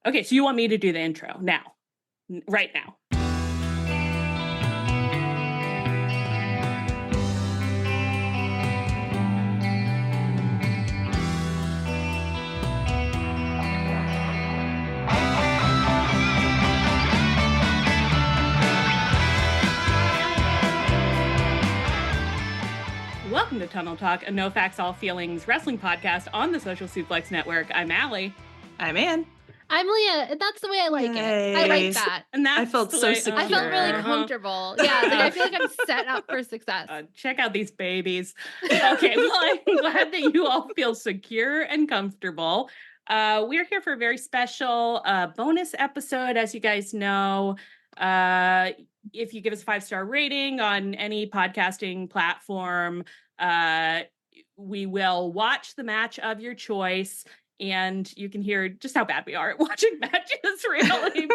Okay, so you want me to do the intro now, right now. Welcome to Tunnel Talk, a no facts, all feelings wrestling podcast on the Social Suplex Network. I'm Allie. I'm Ann. I'm Leah, and that's the way I like it. I like that. And that's I felt so secure. I felt really comfortable. Yeah, like I feel like I'm set up for success. Check out these babies. Okay, well, I'm glad that you all feel secure and comfortable. We're here for a very special bonus episode. As you guys know, if you give us a 5-star rating on any podcasting platform, we will watch the match of your choice. And you can hear just how bad we are at watching matches, really.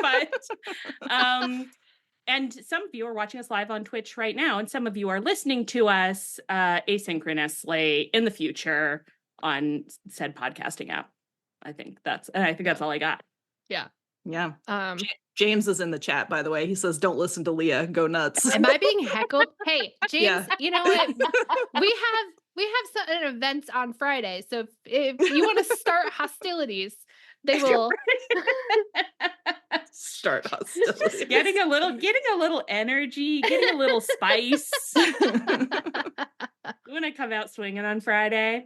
And some of you are watching us live on Twitch right now, and some of you are listening to us asynchronously in the future on said podcasting app. I think that's all I got. Yeah. James is in the chat, by the way. He says, "Don't listen to Leah. Go nuts." Am I being heckled? Hey, James. Yeah. You know what? We have certain events on Friday, so if you want to start hostilities, they will start hostilities. Getting a little energy, getting a little spice. When I come out swinging on Friday.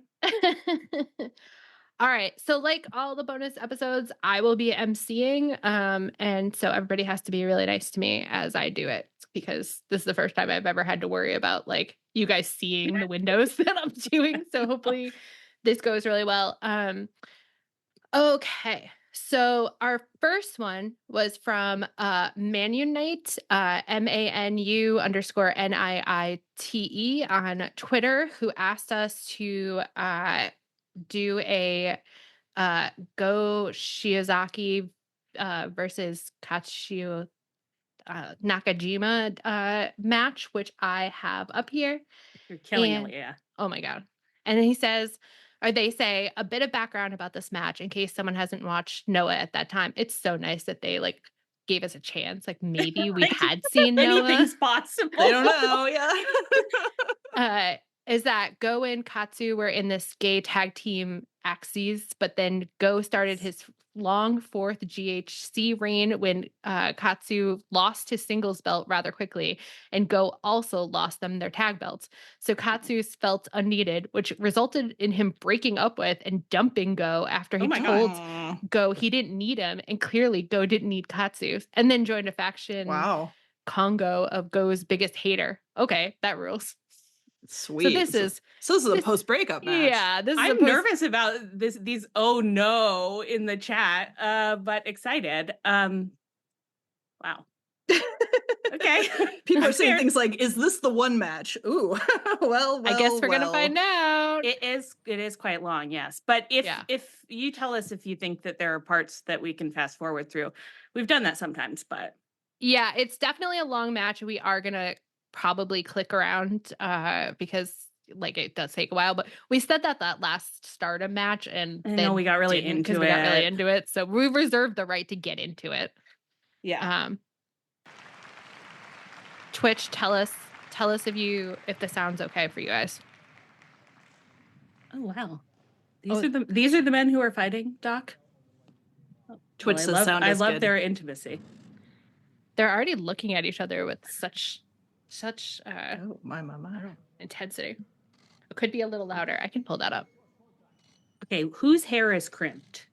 All right. So like all the bonus episodes, I will be emceeing. And so everybody has to be really nice to me as I do it, because this is the first time I've ever had to worry about like you guys seeing the windows that I'm doing. So hopefully this goes really well. Okay. So our first one was from Manunite, MANU_NIITE on Twitter, who asked us to do a Go Shiozaki versus Katsuhiko Nakajima match, which I have up here. You're killing it, yeah. Oh my god. And then he says, or they say, a bit of background about this match in case someone hasn't watched Noah at that time. It's so nice that they like gave us a chance. Like maybe we had seen Noah. Anything's possible. I don't know, yeah. Is that Go and Katsu were in this gay tag team axes, but then Go started his long fourth GHC reign when Katsu lost his singles belt rather quickly, and Go also lost them their tag belts. So Katsu felt unneeded, which resulted in him breaking up with and dumping Go after he told Go he didn't need him, and clearly Go didn't need Katsu, and then joined a faction Congo of Go's biggest hater. Okay, that rules. Sweet. So this is a post-breakup match. Yeah, I'm nervous about these oh no in the chat, but excited. Wow. Okay. People are saying things like, "Is this the one match?" Ooh. well, I guess we're gonna find out. It is quite long, yes. But if you tell us if you think that there are parts that we can fast forward through, we've done that sometimes. But yeah, it's definitely a long match. We are gonna probably click around because like it does take a while, but we said that last Stardom match and then we got really into it. So we reserved the right to get into it. Yeah. Twitch, tell us if the sound's okay for you guys. Oh wow. These are the men who are fighting, Doc. Twitch says sound is good. I love their intimacy. They're already looking at each other with such my intensity. It could be a little louder. I can pull that up. Okay, whose hair is crimped?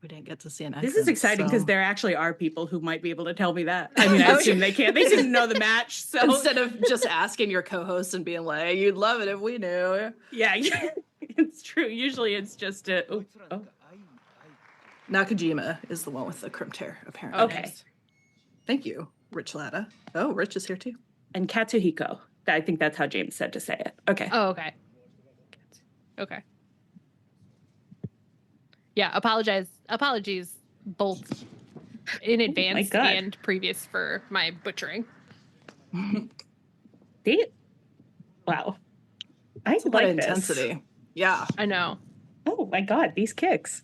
We didn't get to see an entrance. This is exciting because there actually are people who might be able to tell me that. I mean, I assume they can. They seem to know the match. So instead of just asking your co-host and being like, "You'd love it if we knew." Yeah, it's true. Usually it's just Nakajima is the one with the crimped hair, apparently. Okay. Thank you, Rich Latta. Oh, Rich is here too. And Katsuhiko. I think that's how James said to say it. Okay. Oh, okay. Okay. Yeah, apologies both in advance and previous for my butchering. Wow. I like intensity. This. Yeah. I know. Oh, Oh my God, these kicks.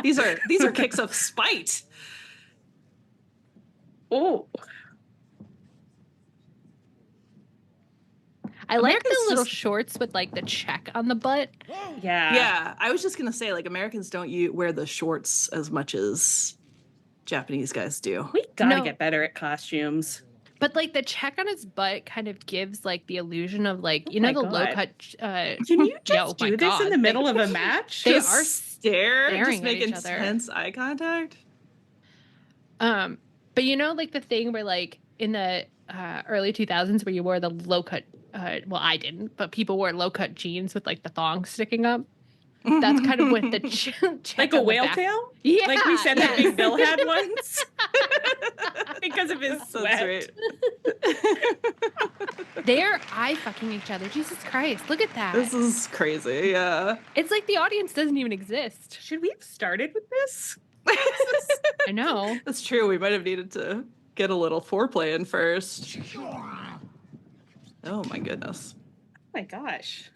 These are kicks of spite. Oh, I like Americans the little just- shorts with like the check on the butt. yeah. Yeah, I was just gonna say, like, Americans don't wear the shorts as much as Japanese guys do. We gotta No. get better at costumes. But like the check on his butt kind of gives like the illusion of like, Oh you know, my the low God. cut. Can you just my do this in God, the middle of a match? They Just are stare, just staring make at each other. intense eye contact. But you know, like the thing where like in the early 2000s where you wore the low cut. Well, I didn't, but people wore low cut jeans with like the thong sticking up. That's kind of what the check Like a on the whale back- tail? Yeah, Like we said that yes. Big Bill had once? Because of his sweat. That's right. They're eye fucking each other. Jesus Christ, look at that. This is crazy. Yeah. It's like the audience doesn't even exist. Should we have started with this? I know. That's true. We might have needed to get a little foreplay in first. Oh my goodness. Oh my gosh.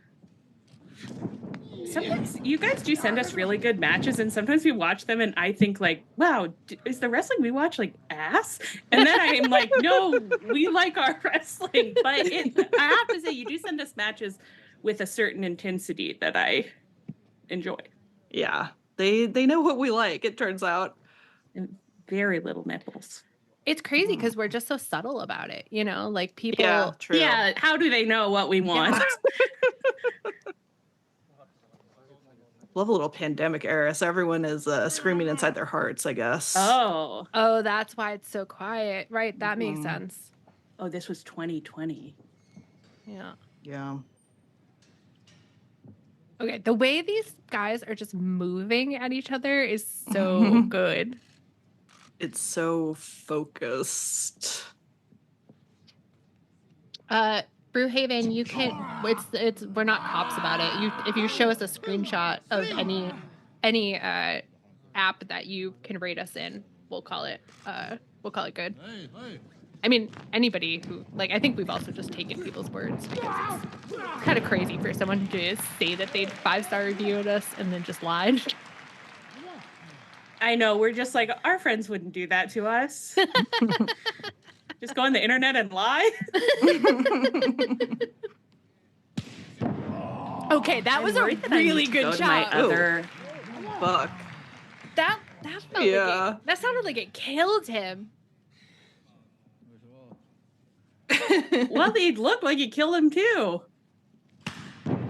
Sometimes you guys do send us really good matches, and sometimes we watch them, and I think like, "Wow, is the wrestling we watch like ass?" And then I'm like, "No, we like our wrestling." But I have to say, you do send us matches with a certain intensity that I enjoy, Yeah. They know what we like, it turns out. and very little nipples. It's crazy because we're just so subtle about it, you know? Like people. Yeah, true. Yeah, how do they know what we want? Love a little pandemic era, so everyone is screaming inside their hearts, I guess. Oh, Oh, that's why it's so quiet. Right. That makes sense. oh, this was 2020. Yeah. Yeah. Okay. The way these guys are just moving at each other is so good. It's so focused. Brewhaven, you can. It's. We're not cops about it. If you show us a screenshot of any app that you can rate us in, we'll call it good. I mean, anybody who like. I think we've also just taken people's words because it's kind of crazy for someone to say that they'd 5-star reviewed us and then just lied. I know, we're just like, our friends wouldn't do that to us. Just go on the internet and lie. Okay, that was a worried that I need really to good go to my job. other. Fuck. That felt Yeah. like that sounded like it killed him. Well, they look like you killed him too.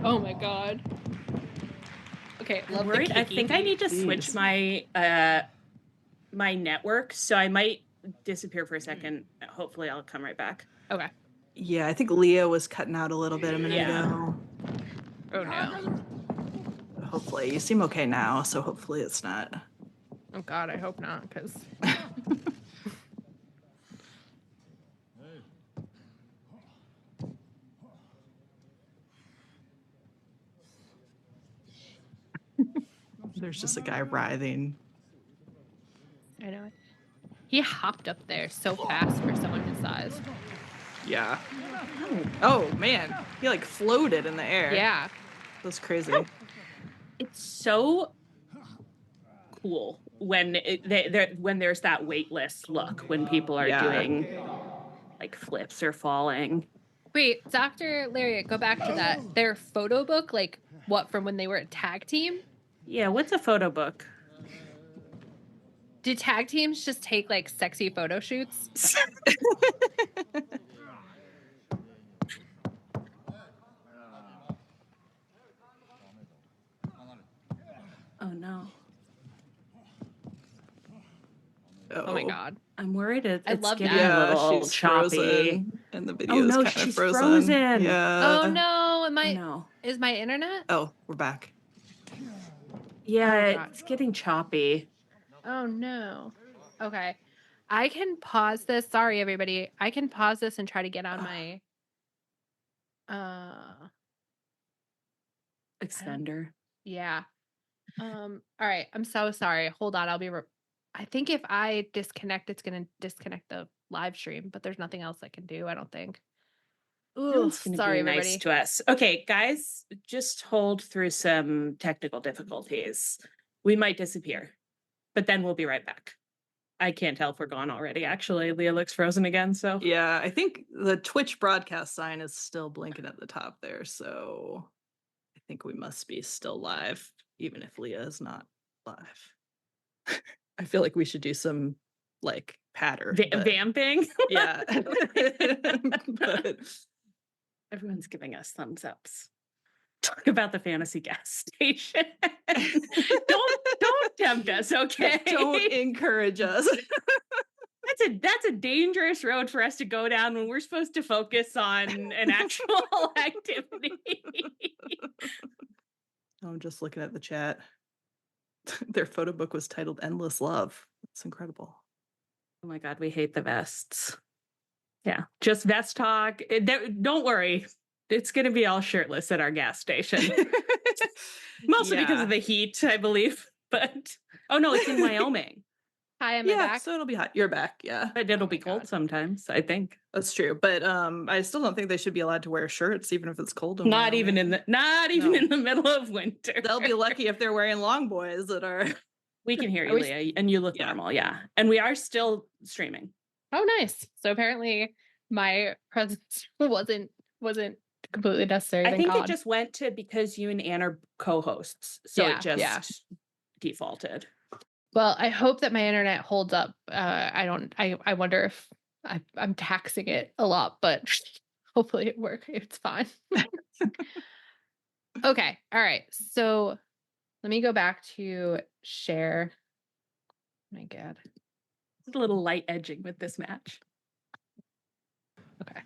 Oh my god. Okay, love I'm the worried. I kicking. think I need to switch Jeez. my my network, so I might disappear for a second. Hopefully, I'll come right back. Okay. Yeah, I think Leah was cutting out a little bit a minute Yeah. ago. Oh no. Hopefully. You seem okay now, so hopefully it's not. Oh god, I hope not, because There's just a guy writhing. I know it. He hopped up there so fast for someone his size. Yeah. Oh, man. He like floated in the air. Yeah. That's crazy. It's so cool when when there's that weightless look when people are Yeah. doing like flips or falling. Wait, Dr. Lariat, go back to that. Their photo book, like what from when they were a tag team? Yeah, what's a photo book? Did tag teams just take like sexy photo shoots? Oh no, Oh my god. I'm worried it's I love getting that. a little she's choppy. frozen. And the video Oh, is no, kind of she's frozen. frozen. Yeah. Oh no, I know. is my internet? Oh, we're back. Yeah, Oh, God. it's getting choppy. Oh no. Okay. I can pause this. Sorry everybody. I can pause this and try to get on my Extender. yeah. All right. I'm so sorry. Hold on. I'll be I think if I disconnect, it's going to disconnect the live stream, but there's nothing else I can do, I don't think. Ooh, one's gonna sorry, be nice everybody. to us. Okay, guys, just hold through some technical difficulties. We might disappear, but then we'll be right back. I can't tell if we're gone already. Actually, Leah looks frozen again. So Yeah, I think the Twitch broadcast sign is still blinking at the top there, so I think we must be still live, even if Leah is not live. I feel like we should do some like patter. vamping. Yeah. But Everyone's giving us thumbs ups. Talk about the fantasy gas station. don't tempt us, okay? don't encourage us. That's a dangerous road for us to go down when we're supposed to focus on an actual activity. I'm just looking at the chat. Their photo book was titled Endless Love. It's incredible. Oh my god, we hate the vests. Yeah, just vest talk. Don't worry. It's going to be all shirtless at our gas station. Mostly because of the heat, I believe. But oh no, it's in Wyoming. Hi, am I back? So it'll be hot. You're back, yeah. But it'll be cold sometimes, I think. That's true. But I still don't think they should be allowed to wear shirts, even if it's cold. Not even in the middle of winter. They'll be lucky if they're wearing long boys that are. We can hear you, Leah, and you look normal, yeah. And we are still streaming. Oh, nice. So apparently my presence wasn't completely necessary. I think it just went to because you and Anne are co-hosts, so it just defaulted. Well, I hope that my internet holds up. I wonder if I'm taxing it a lot, but hopefully it works. It's fine. Okay. All right. So let me go back to share. My God. A little light edging with this match. Okay.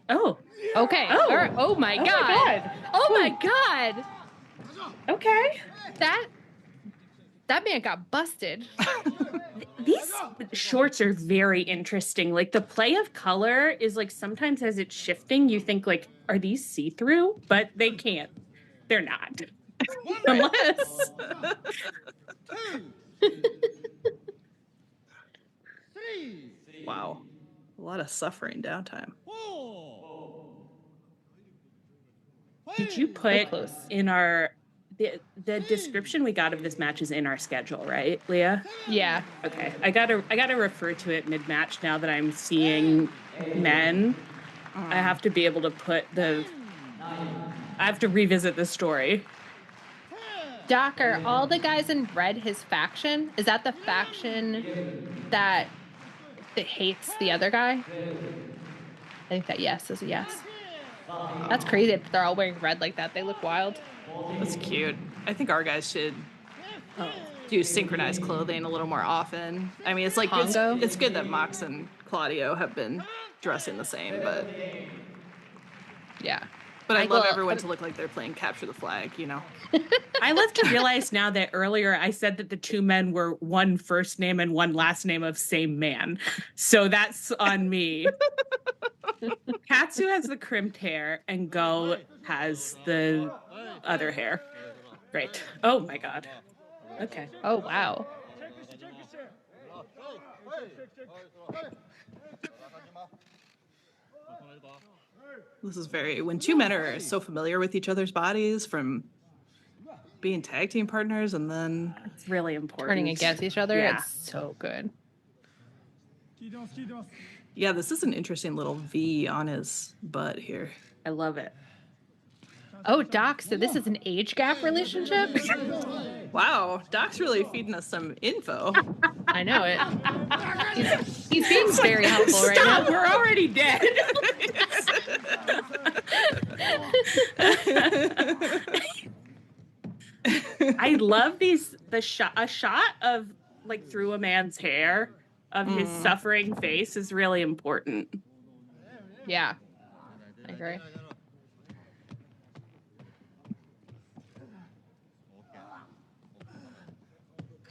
Oh. Okay. Oh. All right. Oh my God. Oh my God. Okay. That man got busted. These shorts are very interesting. Like the play of color is like sometimes as it's shifting, you think like, are these see-through? But they can't. They're not. Unless. Wow. A lot of suffering downtime. Did you put in our the description we got of this match is in our schedule, right, Leah? Yeah. Okay. I gotta refer to it mid-match now that I'm seeing men. I have to be able to put I have to revisit the story. Doc, are all the guys in red his faction? Is that the faction that hates the other guy? I think that yes is a yes. That's crazy if they're all wearing red like that. They look wild. That's cute. I think our guys should do synchronized clothing a little more often. I mean, it's like it's good that Mox and Claudio have been dressing the same, but yeah. But I love everyone to look like they're playing Capture the Flag, you know? I love to realize now that earlier I said that the two men were one first name and one last name of same man. So that's on me. Katsu has the crimped hair and Go has the other hair. Great. Oh my God. Okay. Oh, wow. This is when two men are so familiar with each other's bodies from being tag team partners and then it's really important. Turning against each other. Yeah. It's so good. Yeah, this is an interesting little V on his butt here. I love it. Oh, Doc, so this is an age gap relationship? Wow, Doc's really feeding us some info. I know it. He's being very helpful right now. We're already dead. I love a shot of like through a man's hair of his suffering face is really important. Yeah, I agree.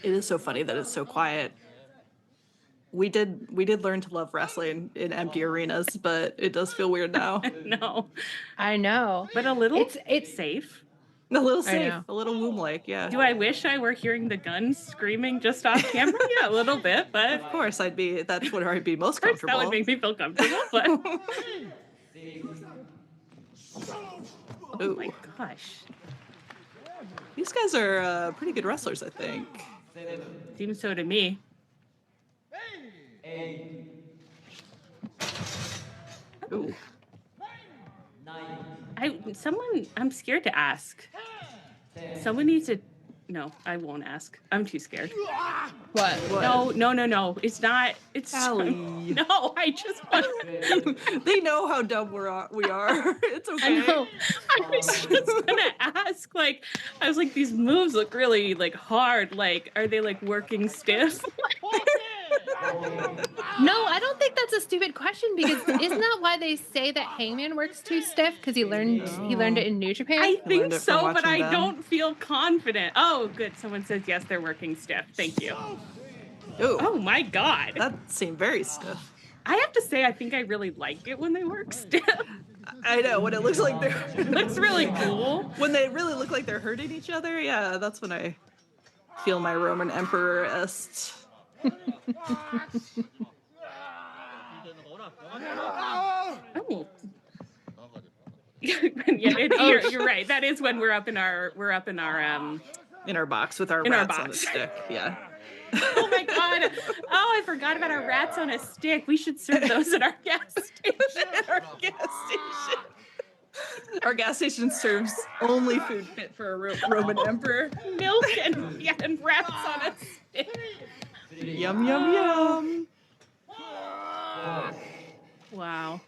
It is so funny that it's so quiet. We did learn to love wrestling in empty arenas, but it does feel weird now. I know. But a little it's safe. A little I safe, know. a little womb-like, yeah. Do I wish I were hearing the guns screaming just off camera? Yeah, a little bit, but Of course, that's where I'd be most of course comfortable. that would make me feel comfortable. But oh my gosh, These guys are pretty good wrestlers, I think. seems so to me. Ooh. I'm scared to ask. Someone needs to. No, I won't ask. I'm too scared. What? No. It's not. It's Allie. no. I just want. They know how dumb we are. It's okay. I know. I was just gonna ask. Like, I was like, these moves look really like hard. Like, are they like working stiff? No, I don't think that's a stupid question because isn't that why they say that Hangman works too stiff because he learned it in New Japan? I think learned it from so, but watching I them. don't feel confident. Oh, good. Someone says yes, they're working stiff. Thank you. Ooh, Oh my god. that seemed very stiff. I have to say, I think I really like it when they work stiff. I know, when it looks like It looks really cool. when they really look like they're hurting each other, yeah, that's when I feel my Roman Emperor-est. Oh. Yeah, you're right. That is when we're up in our In our box with our In our rats on a box. stick, yeah. Oh my god. Oh, I forgot about our rats on a stick. We should serve those at our gas station. Our gas station. Our gas station serves only food fit for a Roman emperor. Milk and rats on a stick. Yum, yum, yum. Wow.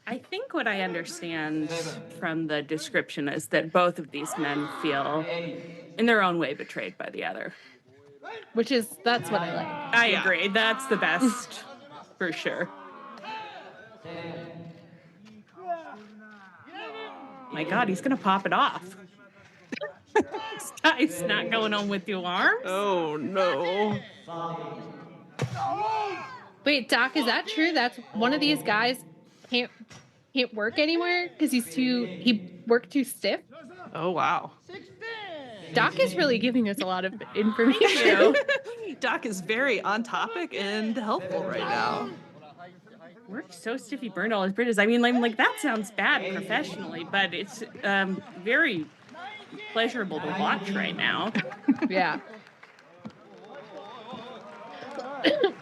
I think what I understand from the description is that both of these men feel, in their own way, betrayed by the other. That's what I like. I agree. That's the best, for sure. My God, he's gonna pop it off. This guy's not going on with your arms. Oh, no. Wait, Doc, is that true? That's one of these guys can't work anywhere because he worked too stiff? Oh, wow. Doc is really giving us a lot of information. Doc is very on topic and helpful right now. Worked so stiff he burned all his bridges. I mean, like that sounds bad professionally, but it's very pleasurable to watch right now. Yeah.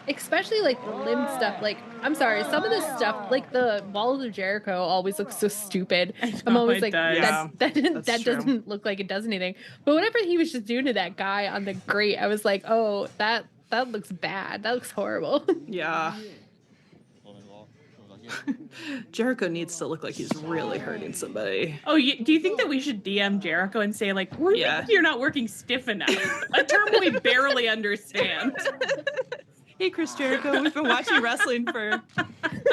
Especially like the limb stuff. Like, I'm sorry, some of this stuff, like the Walls of Jericho, always looks so stupid. I'm always it like, does. Yeah, that that's true. doesn't look like it does anything. But whatever he was just doing to that guy on the grate, I was like, oh, that looks bad. That looks horrible. Yeah. Jericho needs to look like he's really hurting somebody. Oh, do you think that we should DM Jericho and say, like, we think you're not working stiff enough? A term we barely understand. Hey, Chris Jericho, we've been watching wrestling for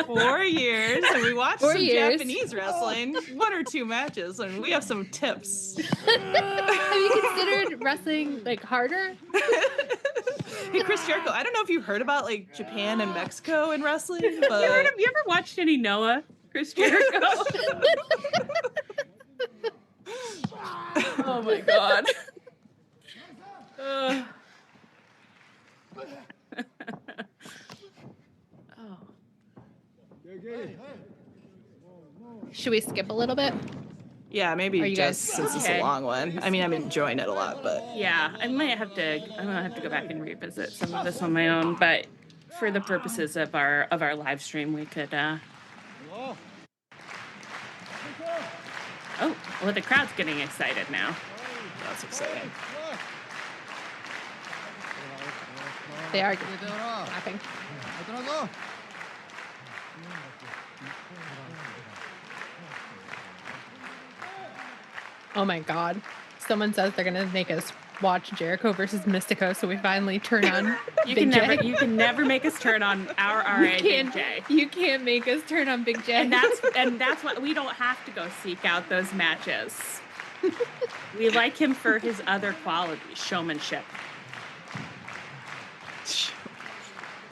4 years, and we watched 4 some years. Japanese wrestling, 1 or 2 matches, and we have some tips. Have you considered wrestling like harder? Hey, Chris Jericho, I don't know if you heard about like Japan and Mexico in wrestling, but You ever watched any Noah, Chris Jericho? Oh my God. Oh. Should we skip a little bit? yeah, maybe Are you just guys- since it's Okay. a long one. I mean, I'm enjoying it a lot, but Yeah, I'm gonna have to go back and revisit some of this on my own, but for the purposes of our live stream, we could Oh, well, the crowd's getting excited now. that's exciting. They are clapping. Oh my God. Someone says they're gonna make us watch Jericho versus Mystico, so we finally turn on You Big J. you can never make us turn on our RA Big J. You can't make us turn on Big J. And that's why we don't have to go seek out those matches. We like him for his other qualities, showmanship.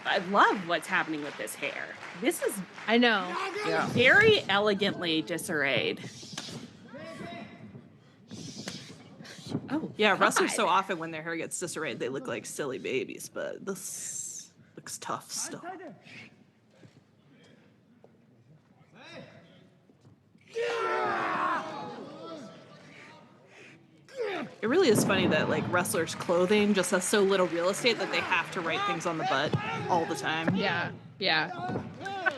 I love what's happening with this hair. This is I know. Yeah. very elegantly disarrayed. Oh, Yeah, wrestlers God. so often when their hair gets disarrayed, they look like silly babies, but this looks tough still. It really is funny that like wrestlers' clothing just has so little real estate that they have to write things on the butt all the time. Yeah.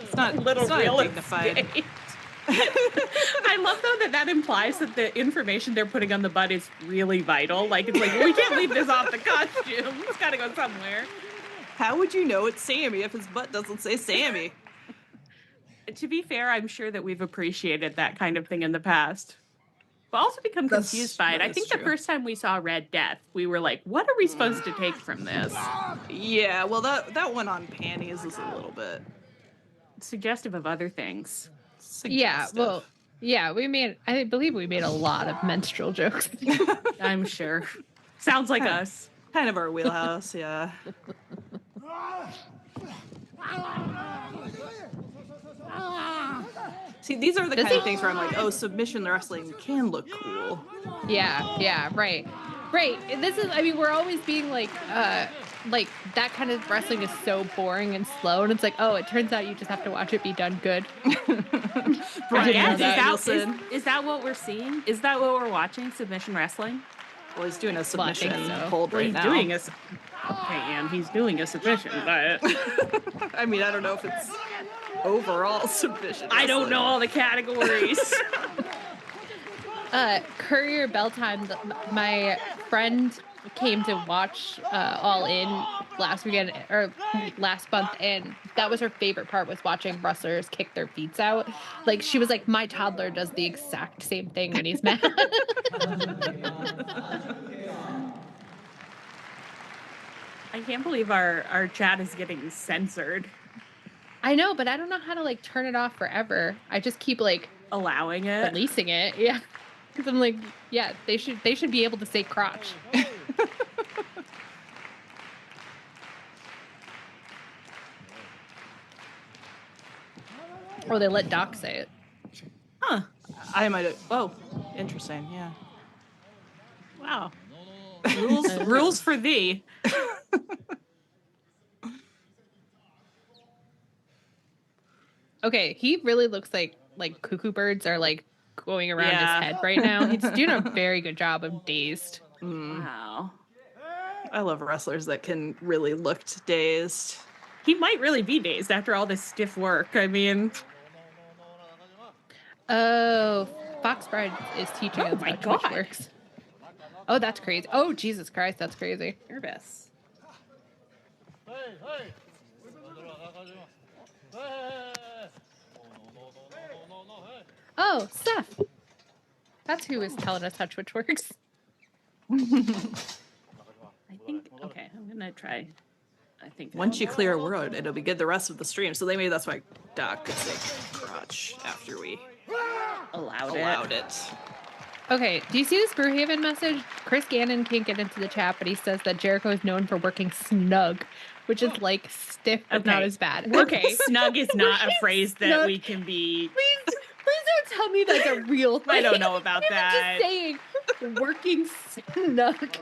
It's not Little it's not real dignified. estate. I love though that implies that the information they're putting on the butt is really vital. Like it's like, well, we can't leave this off the costume. It's got to go somewhere. How would you know it's Sammy if his butt doesn't say Sammy? To be fair, I'm sure that we've appreciated that kind of thing in the past. But also become That's- confused by it. that I is think the true. first time we saw Red Death, we were like, what are we supposed to take from this? Yeah, well that one on panties is a little bit Suggestive of other things. Yeah. suggestive. Well, yeah, I believe we made a lot of menstrual jokes. I'm sure. Sounds like us. Kind of our wheelhouse, yeah. See, these are the Does kind of he- things where I'm like, oh, submission wrestling can look cool. Yeah, right. This is, I mean, we're always being like that kind of wrestling is so boring and slow, and it's like, oh, it turns out you just have to watch it be done good. Brian Yeah, Danielson. is that what we're seeing? Is that what we're watching? Submission wrestling? Well, he's doing a I think submission so. hold Well, right he's now. doing a. Okay, and he's doing a submission, but I mean, I don't know if it's overall submission. I don't wrestling. know all the categories. Courier Bell Time. My friend came to watch All In last weekend or last month, and that was her favorite part, was watching wrestlers kick their feet out. Like, she was like, my toddler does the exact same thing when he's mad. I can't believe our chat is getting censored. I know, but I don't know how to like turn it off forever. I just keep like Allowing it. releasing it. Yeah. Because I'm like, yeah, they should be able to say crotch. Or they let Doc say it. Huh. I might have. Oh, interesting. Yeah. Wow. Rules for thee. Okay, he really looks like cuckoo birds are like going around Yeah. his head right now. He's doing a very good job of dazed. Wow. I love wrestlers that can really look dazed. He might really be dazed after all this stiff work. I mean, Oh, Fox Bride is teaching Oh us my how Twitch God. works. Oh, that's crazy. Oh, Jesus Christ, that's crazy. nervous. Oh, Steph. That's who is telling us how Twitch works. I think. Okay, I'm gonna try. I think Once you clear a word, it'll be good the rest of the stream. So maybe that's why Doc could say crotch after we allowed it. Okay, do you see this Brewhaven message? Chris Gannon can't get into the chat, but he says that Jericho is known for working snug, which is like stiff, but not Okay. as bad. Okay, snug is not a phrase that Snug. we can be. Please don't tell me that's a real thing. I don't know about You're that. just saying working snug.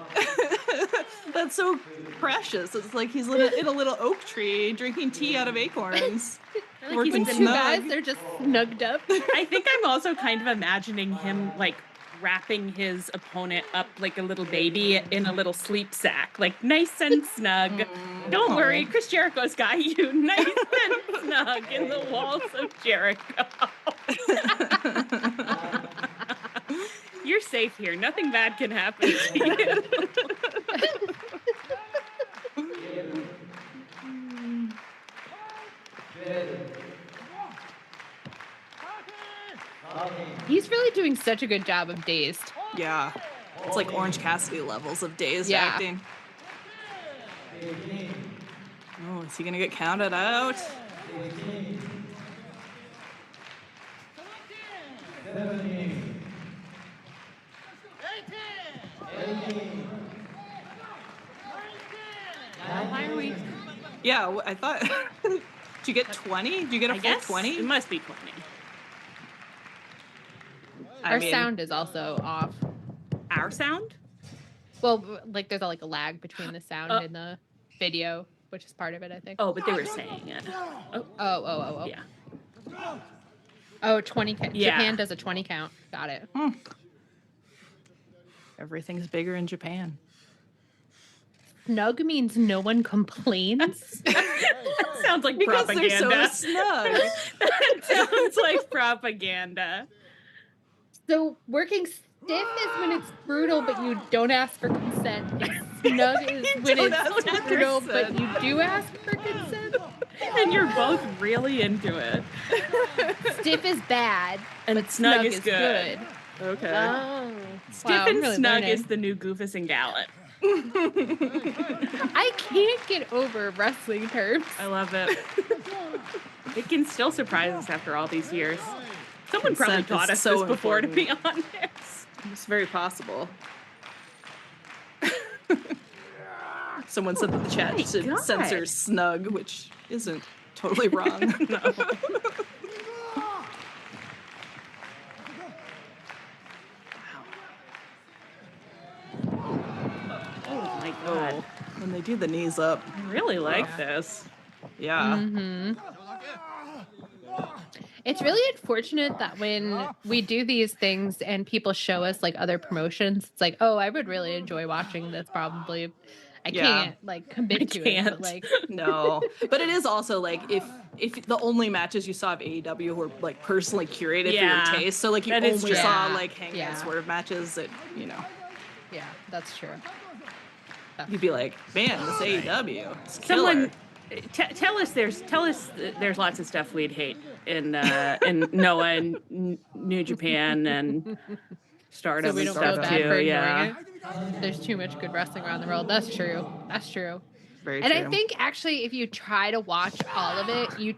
That's so precious. It's like he's in a little oak tree drinking tea out of acorns. Like Working he's When been two guys, snug. they're just snugged up. I think I'm also kind of imagining him like wrapping his opponent up like a little baby in a little sleep sack, like nice and snug. Don't worry, Chris Jericho's got you nice and snug in the walls of Jericho. You're safe here. Nothing bad can happen to you. He's really doing such a good job of dazed. Yeah. It's like Orange Cassidy levels of dazed Yeah. acting. Oh, is he gonna get counted out? Why are we? Yeah, I thought. Did you get 20? Did you get a full 20? It must be 20. Our sound is also off. Our sound? Well, like there's a lag between the sound and the video, which is part of it, I think. Oh, but they were saying it. Oh. Yeah. Oh, 20 count. Yeah. Japan does a 20 count. Got it. Everything's bigger in Japan. Snug means no one complains. That sounds like because propaganda. They're so snug. That sounds like propaganda. So working stiff is when it's brutal, but you don't ask for consent. And snug is when it's brutal, but you do ask for consent. And you're both really into it. Stiff is bad, and but snug is good. Okay. Oh, Stiff and really snug is the new Goofus and Gallant. I can't get over wrestling terms. I love it. It can still surprise us after all these years. Someone probably taught us this before, to be honest. It's very possible. Someone said that the chat should censor snug, which isn't totally wrong. No. Oh my god. Oh, when they do the knees up. I really like this. Yeah. Mm-hmm. It's really unfortunate that when we do these things and people show us other promotions, it's like, oh, I would really enjoy watching this probably. I can't commit to it. But, no, but it is also if the only matches you saw of AEW were personally curated for your taste, so you only saw Hangman Swerve matches that Yeah, that's true. You'd be like, man, this AEW. Someone tell us there's lots of stuff we'd hate in Noah and New Japan and Stardom. So we and don't stuff feel bad too. for ignoring Yeah. it. There's too much good wrestling around the world. That's true. That's true. Very and true. I think actually, if you try to watch all of it, you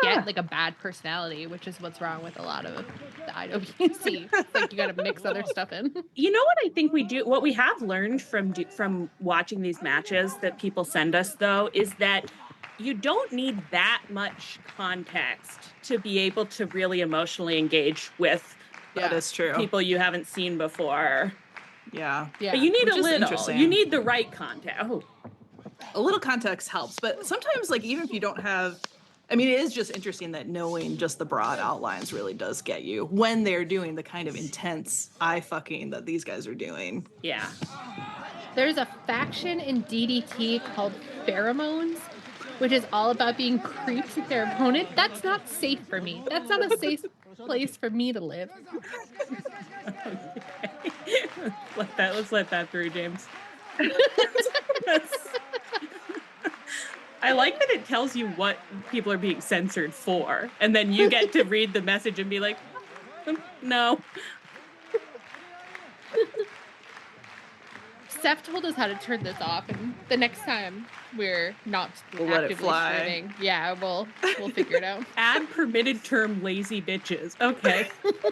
get a bad personality, which is what's wrong with a lot of the IWC. It's you got to mix other stuff in. You know what I think we do? What we have learned from watching these matches that people send us, though, is that you don't need that much context to be able to really emotionally engage with that is true. People you haven't seen before. Yeah. But you need a little. You need the right context. Oh. A little context helps, but sometimes, even if you don't have, it is just interesting that knowing just the broad outlines really does get you when they're doing the kind of intense eye fucking that these guys are doing. Yeah. There's a faction in DDT called Pheromones, which is all about being creeps with their opponent. That's not safe for me. That's not a safe place for me to live. Okay. Let's let that through, James. I like that it tells you what people are being censored for, and then you get to read the message and be like, no. Seth told us how to turn this off, and the next time we're not actively streaming, we'll figure it out. Add permitted term lazy bitches. Okay.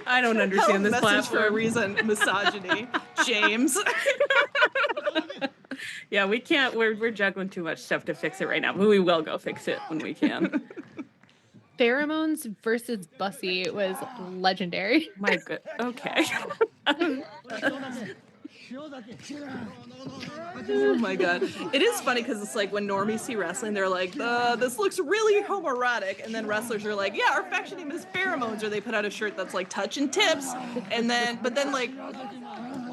I don't understand this platform. For a reason, misogyny. James. Yeah, we can't. We're juggling too much stuff to fix it right now, but we will go fix it when we can. Pheromones versus Bussy was legendary. My good. Okay. Oh my god. It is funny because it's when normies see wrestling, they're like, this looks really homoerotic, and then wrestlers are like, yeah, our faction name is Pheromones, or they put out a shirt that's touch and tips, but then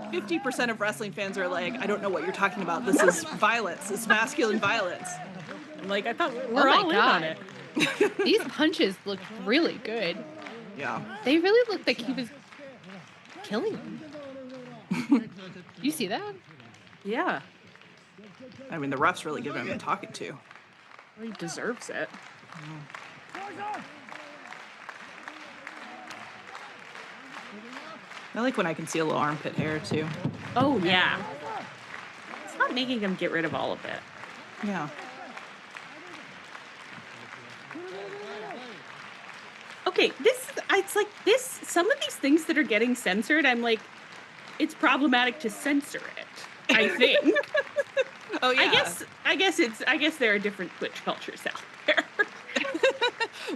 50% of wrestling fans are like, I don't know what you're talking about. This is violence. It's masculine violence. I thought we're all in on it. These punches looked really good. Yeah. They really looked like he was killing them. You see that? Yeah. The ref's really giving him a talking to. Well, he deserves it. I like when I can see a little armpit hair, too. Oh, yeah. It's not making him get rid of all of it. Yeah. Okay, some of these things that are getting censored, I'm like, it's problematic to censor it, I think. Oh yeah. I guess there are different Twitch cultures out there.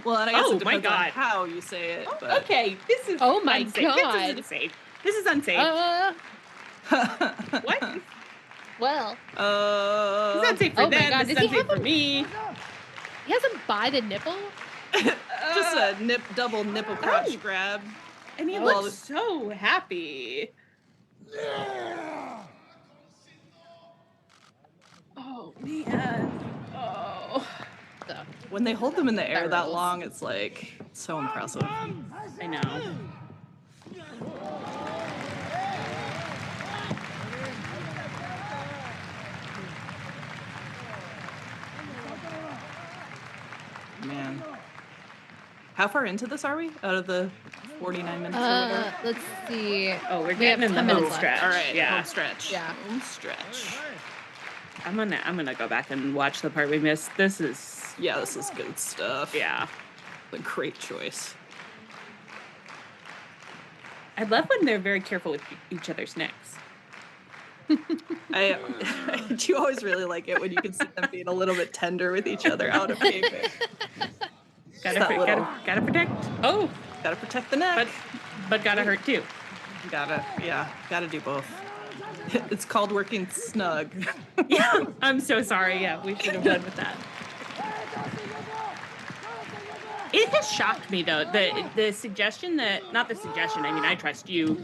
Well, and I guess Oh, it depends my God. on how you say it. But... Okay, this is Oh my unsafe. God. This is unsafe. What? Well. This is unsafe for Oh my them. God, This is does he unsafe have for me. He has him by the nipple? Just a double nipple crotch Oh. grab. And he Well, looks so happy. Oh man. Oh. So, when they hold them in the air that rules. long, it's like so impressive. I know. Man. How far into this are we? Out of the 49 minutes or whatever? let's see. Oh, we're We getting have in the 10 home minutes left. stretch. All right, Yeah. home stretch. Yeah. Home stretch. I'm gonna go back and watch the part we missed. This is good stuff. yeah. A great choice. I love when they're very careful with each other's necks. I do always really like it when you can see them being a little bit tender with each other out of pavement. Gotta protect. Oh, Gotta protect the neck. but gotta hurt too. Gotta do both. It's called working snug. Yeah, I'm so sorry. Yeah, we should have done with that. It has shocked me though, the suggestion that, not the suggestion, I mean, I trust you,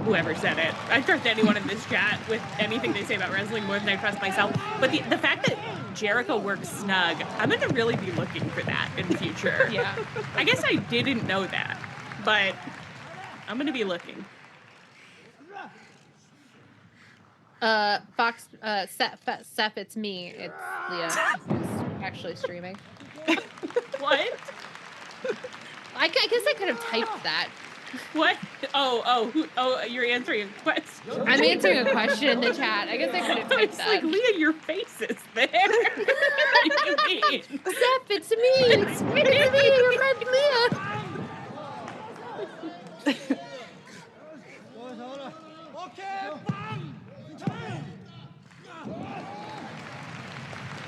whoever said it. I trust anyone in this chat with anything they say about wrestling more than I trust myself. But the fact that Jericho works snug, I'm going to really be looking for that in the future. Yeah. I guess I didn't know that, but I'm going to be looking. Fox, Seth, it's me. It's Leah who's actually streaming. What? I guess I could have typed that. What? You're answering a question. I'm answering a question in the chat. I guess I could have typed It's that. like, Leah, your face is there. What do you mean? Seth, it's me. It's me, your friend Leah.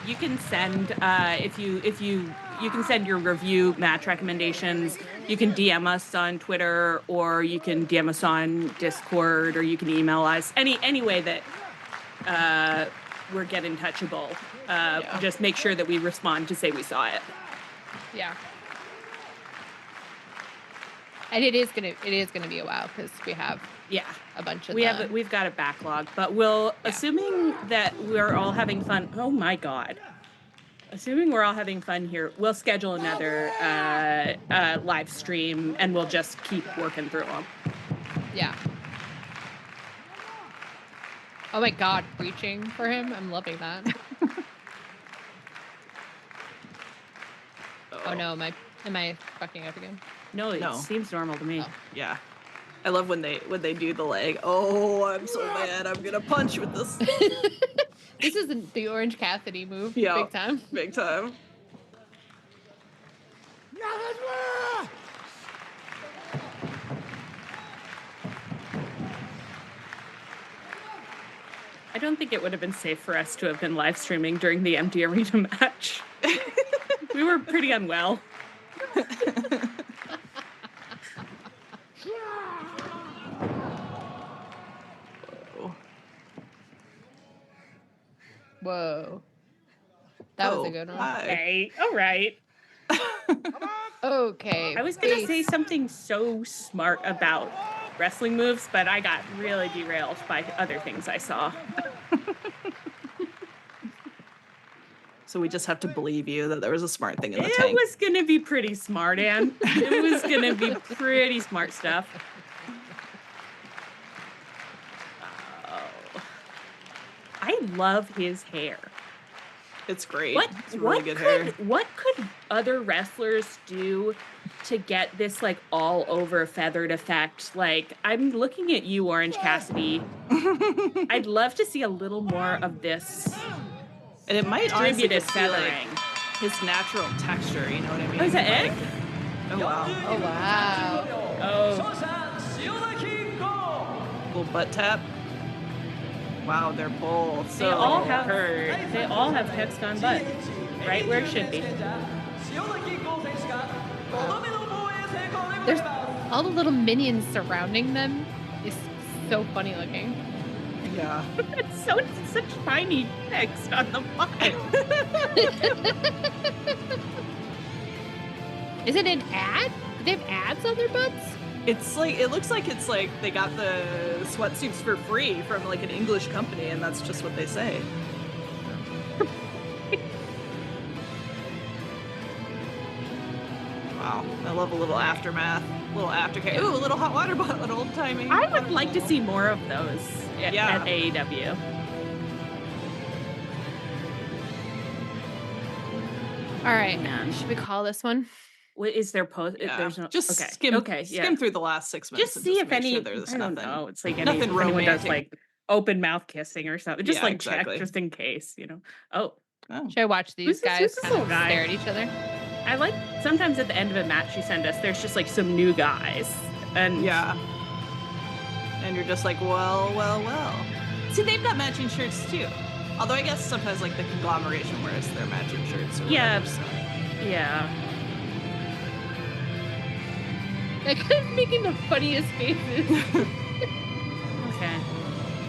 You can send if you can send your review match recommendations. You can DM us on Twitter, or you can DM us on Discord, or you can email us. Any way that we're getting touchable. Just make sure that we respond to say we saw it. Yeah. And it is gonna be a while because we have a bunch of we've got a backlog, but assuming that we're all having fun. Oh my God. Assuming we're all having fun here, we'll schedule another live stream and we'll just keep working through them. Yeah. Oh my God, preaching for him. I'm loving that. Oh no, am I fucking up again? No, it seems normal to me. Oh. Yeah. I love when they do the leg. Oh, I'm so mad. I'm gonna punch with this. This is the Orange Cassidy move. Yeah, Big time. Big time. I don't think it would have been safe for us to have been live streaming during the empty arena match. We were pretty unwell. Whoa. That was a good one. Hey, all right. Okay. I was going to say something so smart about wrestling moves, but I got really derailed by other things I saw. So we just have to believe you that there was a smart thing in the tank. It was going to be pretty smart, Ann. It was going to be pretty smart stuff. Oh. I love his hair. It's great. It's really good hair. What could other wrestlers do to get this like all over feathered effect? Like, I'm looking at you, Orange Cassidy. I'd love to see a little more of this. And it might honestly Distributed just be like feathering. his natural texture, you know what I mean? Oh, is that Like- it? Oh wow. Oh wow. Oh, Little butt tap. Wow, they're both They so all have hurt. They all have hexagon butt, right where it should be. There's all the little minions surrounding them is so funny looking. Yeah. It's such tiny text on the butt. Is it an ad? Do they have ads on their butts? It's like, it looks like it's like they got the sweatsuits for free from like an English company, and that's just what they say. Wow, I love a little aftermath, a little aftercare. Ooh, a little hot water bottle, an old timey. I would like to see more of those at AEW. All right, Man. should we call this one? What is there post? Yeah. There's no Just okay. skim, Okay, skim through the last 6 minutes. Just and see if make any. sure there's I don't nothing. know. It's like nothing if anyone does romantic. like open mouth kissing or something. Just Yeah, like exactly. check just in case, Oh, Oh. Should I watch these guys who's this kind of little guy? stare at each other? I like sometimes at the end of a match you send us. There's just like some new guys, and Yeah. And you're just like, well. See, they've got matching shirts too. Although I guess sometimes like the conglomeration wears their matching shirts. Or Yeah. whatever, so. yeah. Like, I'm making the funniest faces. Okay.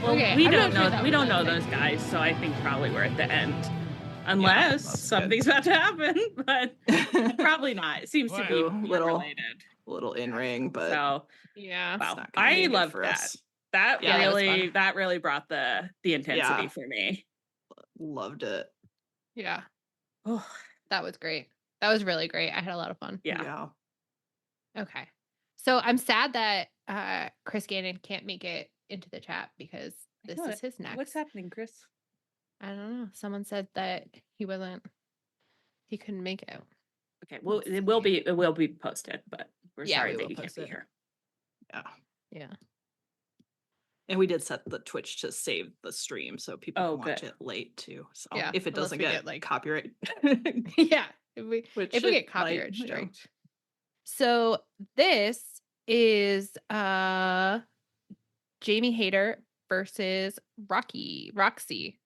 Well, Okay, we I'm don't not sure know. that We was don't know anything. those guys, so I think probably we're at the end, unless that's something's about to happen. But probably not. It seems to be Wow. Little- related. Little in ring, but So Yeah. it's wow, not gonna be I good love for that. us. That Yeah, that was really brought the intensity Yeah. for me. Loved it. Yeah. Oh, That was great. That was really great. I had a lot of fun. yeah. Okay. So I'm sad that Chris Gannon can't make it into the chat because this What? is his next. What's happening, Chris? I don't know. Someone said that he couldn't make it. Okay, well, Let's it will see. be posted, but we're Yeah, sorry we that will you can't post be it. here. Yeah. Yeah. And we did set the Twitch to save the stream so people Oh, can watch good. it late too. So Yeah, if it unless doesn't we get get, like- copyright. Yeah. If we Which get it copyright might, you know. striked. So this is Jamie Hayter versus Roxxy.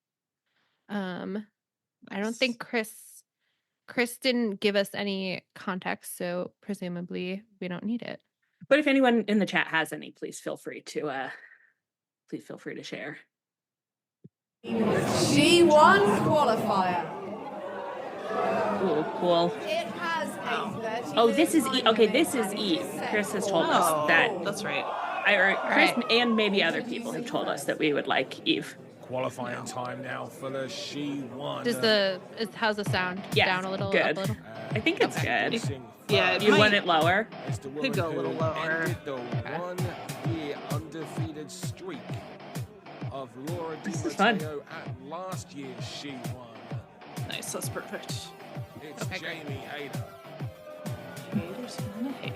I don't think Chris didn't give us any context, so presumably we don't need it. But if anyone in the chat has any, please feel free to share. She won qualifier. Ooh, cool. It has a 30 Oh, this is minute okay. time This is limit Eve. and it's Chris has set told for- us that That's right. Chris Right. and maybe other people have told us that we would like Eve. Qualifying time now for the She-1. How's the sound? Yeah, Down a little, good. up a little. I think it's Okay. good. Yeah, it You might- want it lower? Could go a little lower. Ended the 1-year undefeated streak of Laura Di This is fun. Matteo at last year's She-1. Nice, that's perfect. It's Okay, great. Jamie Hayter. Haters gonna hate.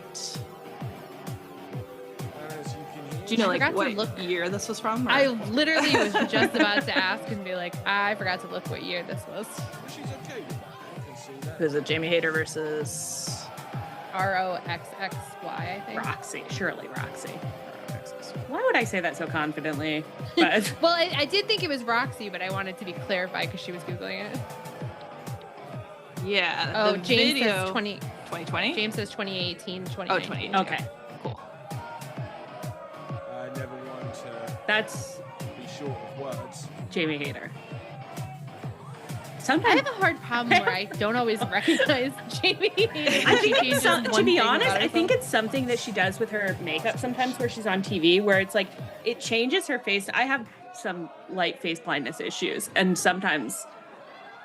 As you can hear, Do you know I like forgot to what look- year this was from? or- I literally was just about to ask and be like, I forgot to look what year this was. she's okay with that. I can see that. Who's it? Jamie Hayter versus ROXXY, I think. Roxy, surely Roxy. Why would I say that so confidently? But Well, I did think it was Roxy, but I wanted to be clarified because she was Googling it. Yeah. Oh, the James video, says 2020. James says 2018, Oh, 2019. 2018. okay, Cool. I never want to that's be short of words. Jamie Hayter. I Sometimes have a hard problem where I don't always recognize Jamie. I think it's to be honest, I think it's something that she does with her makeup sometimes where she's on TV where it's like it changes her face. I have some light face blindness issues and sometimes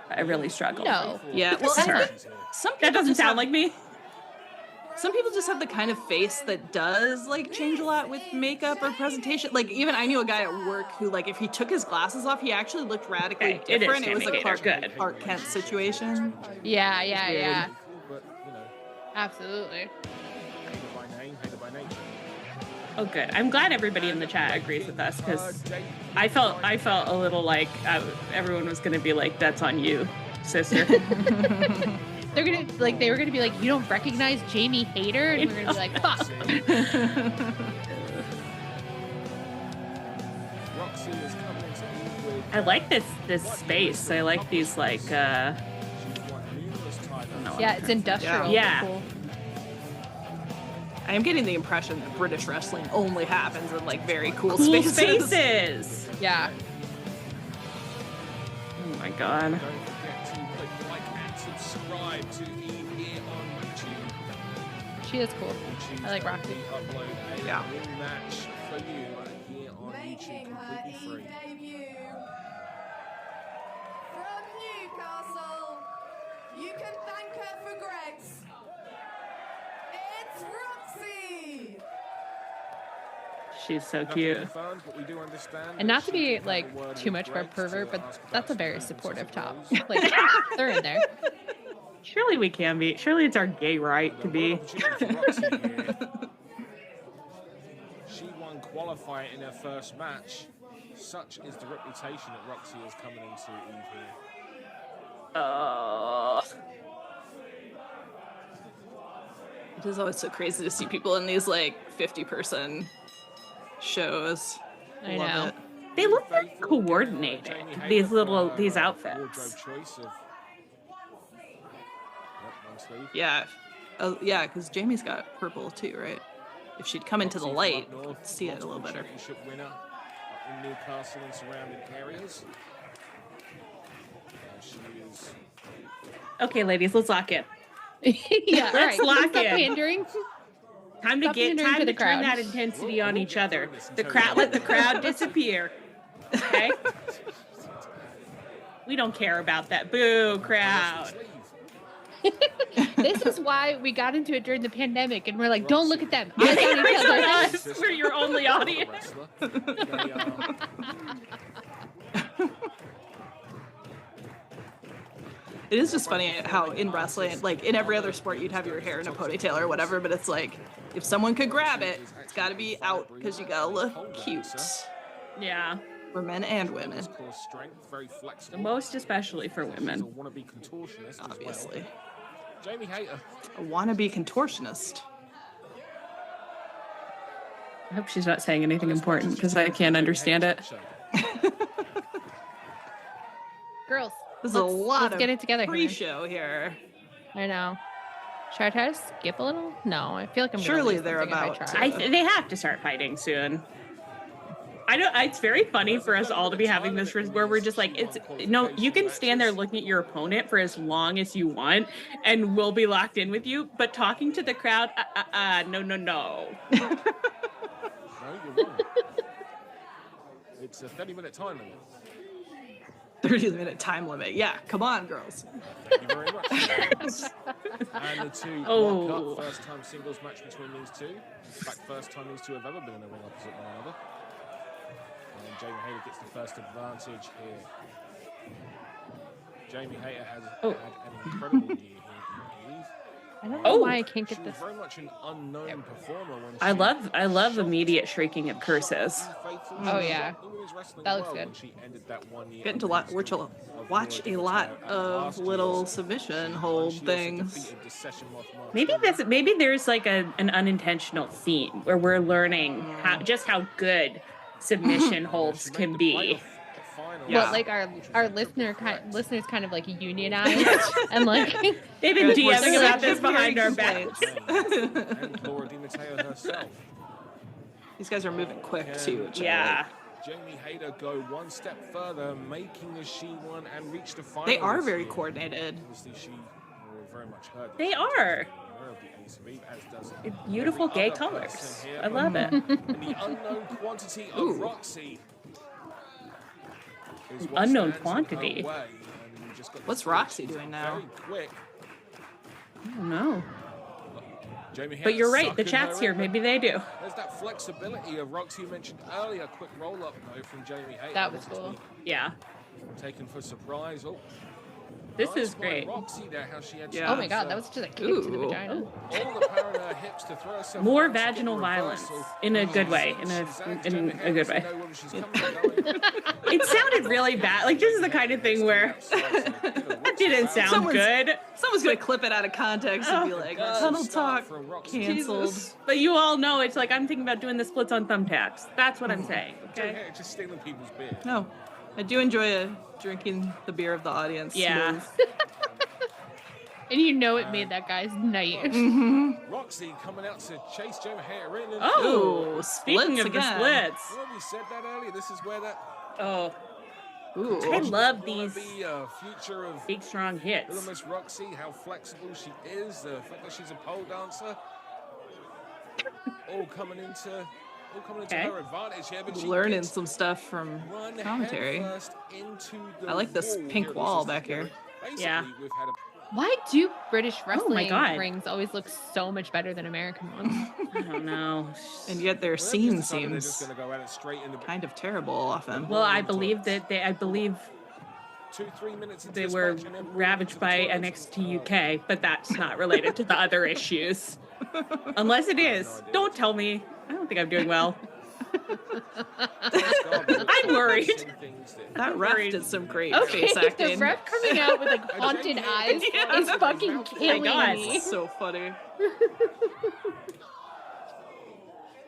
I really struggle. No. Yeah. Well, This is I her. think some That people doesn't just sound have- like me. Some people just have the kind of face that does like change a lot with makeup or presentation. Like even I knew a guy at work who like if he took his glasses off, he actually looked radically Okay, it is different. It was Jamie a Hayter, Clark, good. Clark Kent situation. Yeah. But, you know, Absolutely. hater by name, hater by nature. Oh, good. I'm glad everybody in the chat agrees with us because I felt a little like everyone was going to be like, "That's on you, sister." They were gonna be like, you don't recognize Jamie Hayter, and we're gonna be like, fuck. Roxy is coming into I like this space. I like these like She's won numerous titles. Yeah, it's industrial. Yeah. Cool. I am getting the impression that British wrestling only happens in like very cool cool spaces. spaces. Yeah. Oh my god. Don't forget to click like and subscribe to Eve here on YouTube. She is cool. I like Roxxy. We upload a Yeah. new match for you here on Making YouTube her completely free. debut from Newcastle. You can thank her for Greg's. It's Roxxy. She's so Nothing cute. confirmed, but we do understand And that not to she be did have like a word too with much of a Greg to pervert, but ask about that's a some very movements supportive of top. those. Like they're in there. Surely we can be. Surely it's our gay right to be. Opportunity for Roxy here. She won qualifier in her first match. Such is the reputation that Roxy is coming into Eve here. Oh. It is always so crazy to see people in these like 50-person shows. I Love know. it. They look very Faithful, coordinated. Jamie Hayter These for her, these wardrobe outfits. choice of. Yep, long sleeve. Yeah. Oh, yeah, because Jamie's got purple too, right? If she'd come into the Roxy from light, up you north, could see it a little multiple better. championship winner up in Newcastle and surrounding areas. She is Okay, ladies, let's lock in. Yeah. All Let's right. lock Stop in. pandering. Time to Stop get pandering time to to the turn crowd. that intensity on We'll each get other. through this The until crowd, we let the get crowd disappear. Okay. We don't care about that. Boo, crowd. This is why we got into it during the pandemic, and we're like, don't look at them. Yeah, Eyes on each eyes on other. us. We're your only audience. It is just funny how in wrestling, like in every other sport, you'd have your hair in a ponytail or whatever, but it's like if someone could grab it, it's got to be out because you gotta look cute Yeah. for men and women, Strength, very flexible. Most especially for She's a women. wannabe contortionist as obviously. well. Jamie Hayter. A wannabe contortionist. I hope she's not saying anything important because I can't understand it. Girls, There's a lot let's of get it together here. pre-show here. I know. Should I try to skip a little? No, I feel like I'm gonna Surely lose they're something if I about try. to. They have to start fighting soon. I don't. It's very funny for us all to be having this where we're just like, it's no. You can stand there looking at your opponent for as long as you want, and we'll be locked in with you. But talking to the crowd, no, no, no. No, you're wrong. It's a 30-minute time limit. 30-minute time limit. Yeah, come on, girls. Thank you very much. And the two Oh. lock up first-time singles match between these two. In fact, first time these two have ever been in a ring opposite one another. And Jamie Hayter gets the first advantage here. Jamie Hayter has had an incredible year here in Eve. I don't know why I can't She get was this. very much an unknown performer when I love immediate shrieking of curses. Oh, yeah. That looks good. Getting to watch a lot of little submission hold things. Maybe there's like an unintentional theme where we're learning how good submission holds can be. Well, like our listeners kind of like unionized and like They've been We're DMing about sick this of behind our hearing backs. complaints. And Laura Di Matteo herself. These guys are moving quick too. which I Yeah. Jamie Hayter go one step further, making the She-1 and reach the final. They are this very year. coordinated. Obviously, she very much hurt. They are. Beautiful Every gay other colors. person here, I love it. And the unknown quantity of Ooh. Roxy. is what Unknown stands in her quantity? way, and we just got What's this Roxy switch doing now? Very quick. I don't know. Jamie But you're Hayter right. The sucking chat's her here. in, Maybe they do. There's that flexibility of Roxy you mentioned earlier. Quick roll-up though from Jamie Hayter. That was This cool. Yeah. Taken for surprise. Oh, This nice is by great. Roxy there, how she had Yeah. oh my god, that was just a kick to the Ooh. vagina. all the power in her hips to throw herself More around to get vaginal the violence reversal. in a good way. In She's zagged. a Jamie good Hayter way. doesn't know whether she's coming or going. It sounded really bad. Like this is the kind of thing where it didn't sound Someone's- good. Someone's gonna clip it out of context and be like, "Tunnel talk canceled." Jesus. But you all know it's like I'm thinking about doing the splits on thumbtacks. That's what I'm saying. Jamie Okay. Hayter just stealing people's beer. No, I do enjoy drinking the beer of the audience. Yeah. Smooth. And you know it made that guy's night. Roxxy coming out to chase Jamie Hayter in. And Oh, Ooh, speaking splits of again. the splits. well, we said that earlier. This is where that Oh, Ooh. I love will these be a future of big, strong little hits. Miss Roxxy, how flexible she is, the fact that she's a pole dancer, all coming into Okay. her advantage here. But she Learning gets some stuff from run commentary. headfirst into the I like this wall pink here. wall This is back here. Basically, Yeah. we've had a Why do British Oh my wrestling God. rings always look so much better than American ones? I don't know. And yet their well, they've just scene decided they're just seems going to go at it straight in the kind of terrible often. Well, I believe that I believe 2-3 minutes into they this were match and then brought ravaged into the by toilet. NXT UK, but that's not related to the other issues. Unless it is. idea. Don't tell me. I don't think I'm doing well. I'm I'm worried. That ref Worried. did some great Okay, face the acting. ref coming out with like haunted eyes Yeah. is fucking Oh my killing God. me. So funny.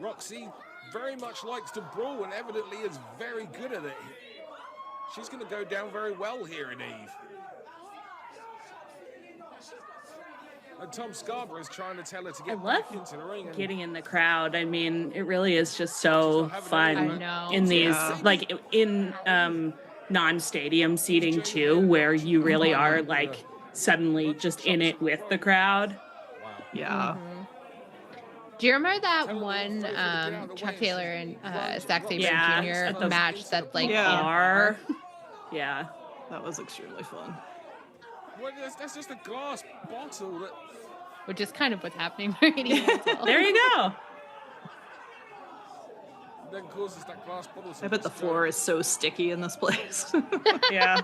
Roxxy very much likes to brawl and evidently is very good at it. She's going to go down very well here in Eve. And Tom Scarborough is trying to tell her to I get love back into the ring. And getting in the crowd. I mean, it really is just so I fun know. in these, Yeah. like in non-stadium seating too, where you really are like suddenly just in it with the crowd. wow. Yeah. Do you remember that Tell her one to get out of the way Chuck and Taylor she and runs Zack Sabre Yeah, Jr. at the- match that's like Yeah. Are yeah. That was extremely fun. Well, that's just a glass bottle that which is kind of what's happening right here as well. There you go. then causes that glass bottle to I bet the just go- floor is so sticky in this place. Yeah.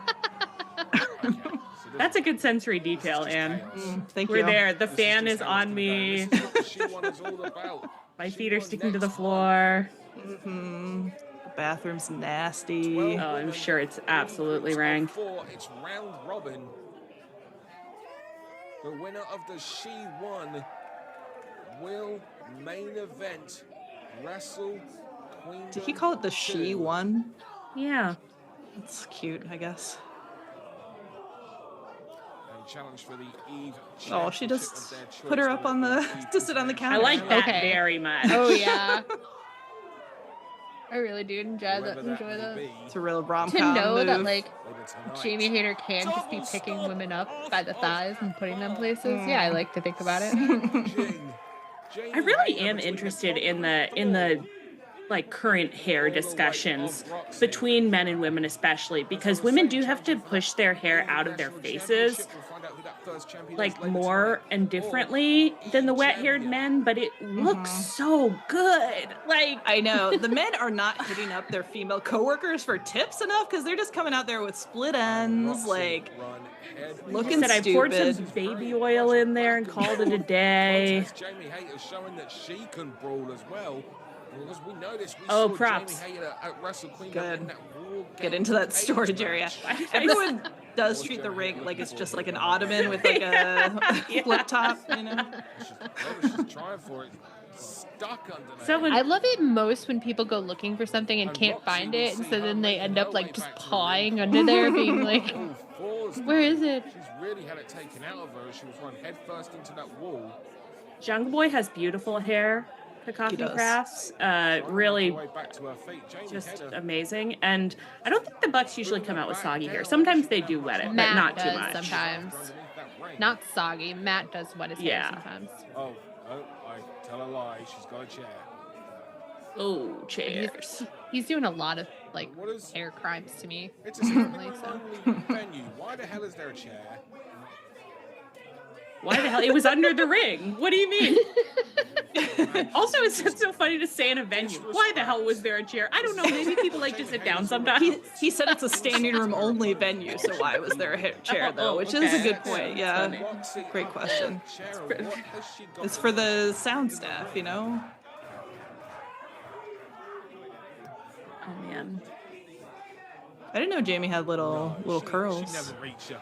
Okay, so That's a good sensory detail, Anne. Thank We're you. there. The this fan just is how it's on gonna me. go. This is what the She-One is all about. My feet She-One are sticking to the next floor. The bathroom's nasty. 12 Oh, I'm women, sure it's three absolutely groups of ranked. 4. It's round robin. The winner of the She-One will main event wrestle Queen. Did he call it the She One? Yeah. That's cute, I guess. A challenge for the Eve. Oh, she Championship just of their choice put her up will on be the Eve to sit on the I counter. like that Okay. very much. Oh yeah. I really do enjoy Whoever that. may Enjoy be, It's a real To rom-com know move. that like later tonight. Jamie Hayter can just be Double picking stomp women up off by the of thighs and putting them places. Mm. Yeah, I like to think about it. Jamie I really Hayter am between interested top in and the floor. like current hair All the way discussions of Roxxy. between men and women especially, because women do have to push their hair out of their faces like more and differently than the wet-haired men, but it looks so good. Like I know. The men are not hitting up their female coworkers for tips enough because they're just coming out there with split ends, like I looking said, I poured some stupid. baby oil in there and called it a day. Jamie Hayter showing that she can brawl as well. Because we know this, we Oh, saw props. Jamie Hayter at Wrestle Queen Good. in that War Get Games into that cage storage match. area. I- Everyone does treat the ring like it's just like an ottoman with like a Yeah. flip top, you know? She's trying for it. Stuck under there. Someone I love it most when people go looking for something and can't Roxxy find will it, and see so her then they making end her up way like just back to the pawing ring. under there, being like, All fours "Where now. is it?" She's really had it taken out of her as she was run headfirst into that wall. Jungle Boy has beautiful hair. Cacophony does. Crafts, Trying to really make her way back to her feet. Jamie just Hayter amazing. And I don't think the Bucks usually come out with soggy hair. Sometimes they do wet it, but Matt not too does much. sometimes. underneath that ring. Not soggy. Matt does wet his Yeah. hair sometimes. Oh, I tell a lie. She's got a chair. Oh, He's, chairs. he's doing a lot of like What is? hair crimes to me. It's a standing Like room so. only venue. Why the hell is there a chair? Why the hell? It was under the ring. What do you mean? Also, it's so funny to say in a venue. Why the hell was there a chair? I don't know. Maybe people like to sit down sometimes. He said it's a standing room only venue, so why was there a chair though? Which is a okay. good point. Yeah. Funny. Roxxy Great up question. on the chair, and what has she got It's for the sound staff, you know? Oh man. I didn't know Jamie had little She curls. never reached you.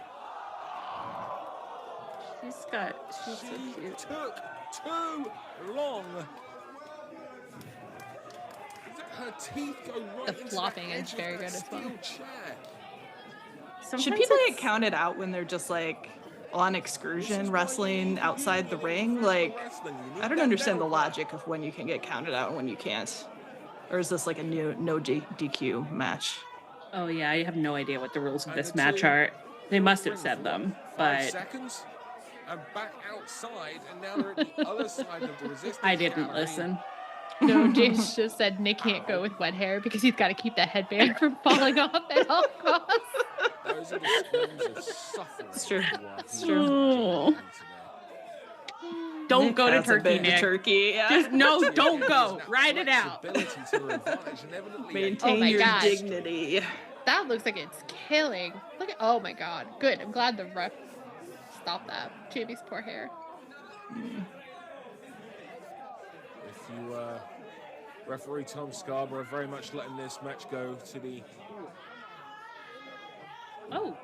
She's so She cute. took too long. Is there Her teeth go right The into flopping the is edge of very that good as well. steel chair. Should Sometimes people it's- get counted out when they're just like on excursion wrestling outside the ring? Like, I don't understand the logic of when you can get counted out and when you can't. Or is this like a new no DQ match? Oh yeah, I have no idea what the rules of And this the match two are. They must ring have said for them, 5 but seconds and back outside, and now they're at the other side of the resistance I didn't gallery. listen. No, Gage just said Nick can't go with wet hair because he's got to keep that headband from falling off at all costs. Those are the screams of suffering. It's true. what It's he true. was enduring today. Don't Nick go to hasn't Turkey, been to Nick. Turkey. Yeah. Just no, She don't again go. using that Ride it out. flexibility to her advantage and evidently a Maintain Oh my your gosh. dignity. That looks like it's killing. Look at, oh my god. Good. I'm glad the ref stopped that. Jamie's poor hair. If you referee Tom Scarborough very much letting this match go to the Oh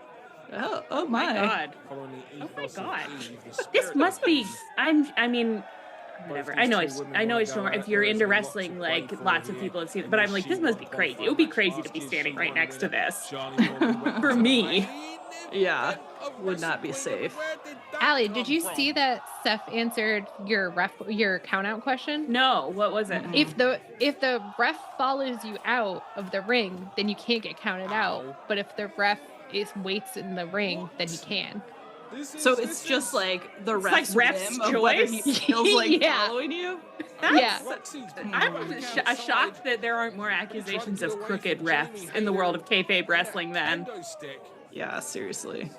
Oh my my. God. following the Oh my ethos of God. Eve, the This spirit must of be. Eve. I mean, whatever. Both I these know two it's. women I know wanna it's go normal. at If it. you're There is into a lot to wrestling, play like for lots of here. people have seen it. And But I'm is like, she this must be one crazy. bonfire It would be crazy to fast? be Is standing she right one next to winner? this. Charlie Morgan went For to the me. main event Yeah, of would not be Wrestle Kingdom. safe. Where did that Allie, come did you from? see that Steph answered your count out question? No, what was it? Mm-mm. If the ref follows you out of the ring, then you can't get counted out. Ow. But if the ref waits in the ring, then he What? can. So it's just like the It's like ref's ref's whim of whether he choice? feels like Yeah. following you. Yeah. I'm shocked that there aren't more accusations of crooked refs in the world of kayfabe wrestling then. Yeah, seriously.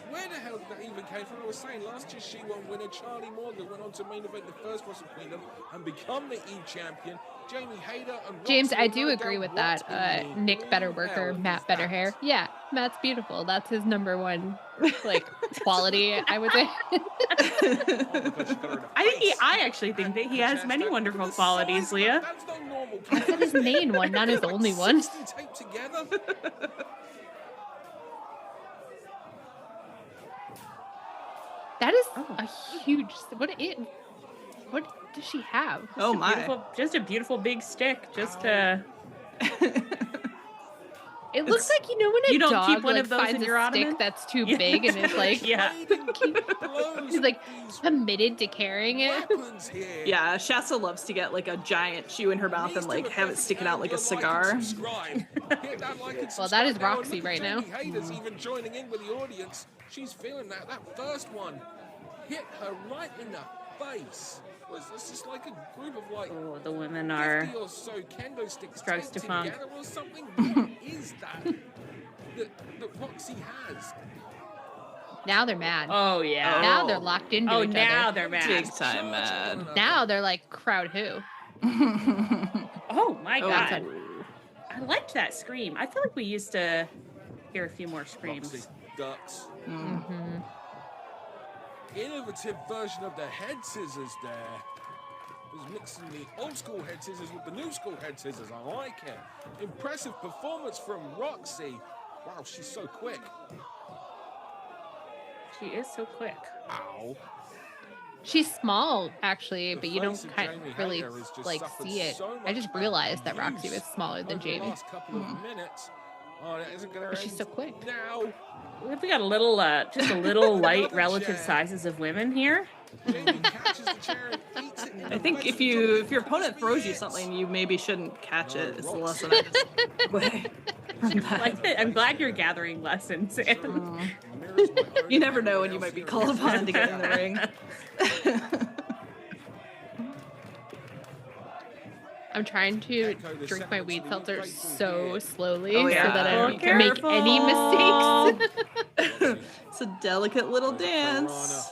Where the hell did that even came from? I was saying last year she won winner. Charlie Morgan went on to main event the first Wrestle Kingdom and become the E champion. Jamie Hayter and James, Roxxy I will do no agree doubt with what that. in the Nick better blue worker, hell Matt is better that? hair. Yeah, Matt's beautiful. That's his number one like quality, I would say. Oh, because she got her in the face. I actually think that he And has the many chest, wonderful look at the qualities, size, Leah. That's not normal. I said his main one, not his They're only like one. 60 taped together. That is Oh. a huge. What does she have? Oh my. Just a beautiful big stick. Just It looks It's- like, you know, when a You don't dog keep one like, of those finds in a your stick ottoman? that's too Yeah. big and it's like yeah. he's like committed to carrying it. Weapons here. Yeah, Shasta loves to get like a giant chew in her mouth and like have it sticking out like a cigar. Well, that is Roxxy right now. Hayter's even joining in with the audience. She's feeling that. That first one hit her right in the face. This is like a group of like Oh, the women are 50 or so kendo sticks Strokes taped to funk. together or something. What is that that Roxxy has? Now they're mad. Oh yeah. Now they're locked into Oh, each now other. they're mad. Big time mad. Now they're like crowd who. Oh my Oh, god. I liked that scream. I feel like we used to hear a few more screams. Roxy ducks. Mm-hmm. Innovative version of the head scissors there. Was mixing the old school head scissors with the new school head scissors. I like it. Impressive performance from Roxy. Wow, she's so quick. She is so quick. Ow. She's small, actually, The but you don't face of kind Jamie really Hayter has just like suffered see it. so I just much realized that Roxy abuse was smaller than over the Jamie. last couple of minutes. Oh, that isn't gonna But she's end so quick. Now. We got a little, just a little light Another relative jab. sizes of women here. Jamie catches the chair and eats it in I the think face if and your drops opponent the throws you hits. something, you maybe shouldn't catch No, it. It's the Roxy. lesson I just away from that. Like that. I'm glad you're gathering lessons. And Mirrors my own You never know everyone when you else might be here. called upon to get in the ring. I'm trying to Echo the drink my sentiments weed we seltzer grateful so here. slowly Oh, so yeah. that I Oh, don't make any mistakes. It's a delicate little dance.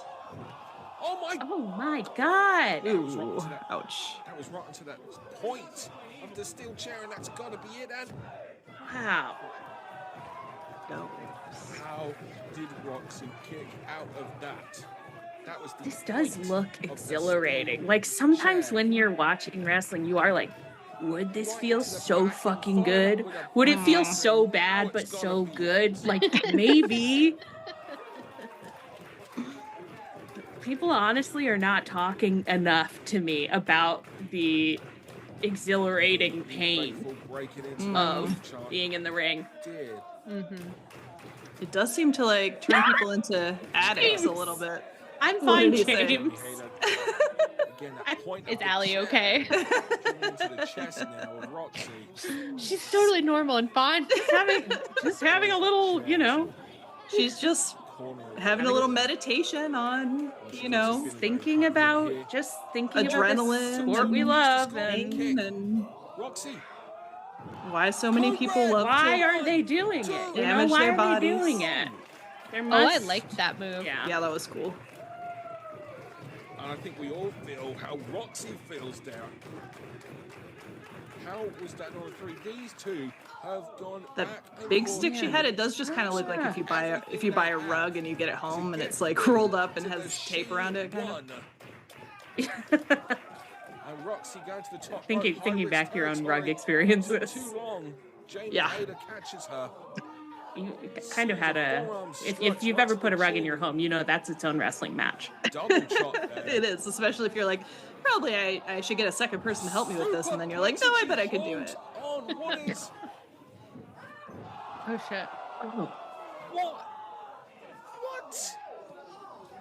Oh my! oh my god. Ooh, ouch. That was right into that point of the steel chair, and that's got to be it. And Wow. No. how did Roxy kick out of that? That was the This does point look of the exhilarating. steel Like sometimes chair. when you're watching wrestling, you are like, would this Right feel to the so back and fucking forward good? with a Would it feel bang. so Now bad it's but gotta so be good? Like maybe. People honestly are not talking enough to me about the exhilarating pain Faithful breaking into of the chant. being in the ring. Did. It does seem to like turn people into addicts a James. little bit. I'm What fine, did he say? James. Again, that point Is of the Allie chest okay? driven into the chest now of Roxxy. She's totally normal and fine. Just having a little, you know, She's just Corner of having a little meditation on, you know, thinking about about this adrenaline, sport we and love, and pain, and Roxxy. why so many people love why to are they doing it? You know, damage why their are bodies. they doing it? There Oh, must, I liked that move. Yeah. Yeah, that was cool. And I think we all feel how Roxxy feels down. How was that on a 3? These two have gone That back and big forth. stick she had, it does just kind of look like if you buy a rug and you get it home and it's like rolled up and has tape around it, kind of. And Roxxy going to the top. Thinking back to your own rug experiences. Too long. Jamie Yeah. Hayter catches her. You kind of had a. If you've ever put a rug in your home, you know that's its own wrestling match. Double chop there. It is, especially if you're like, probably I should get a second person to help me with this, and then you're like, no, I bet I could do it. On what is Oh shit. Oh. what?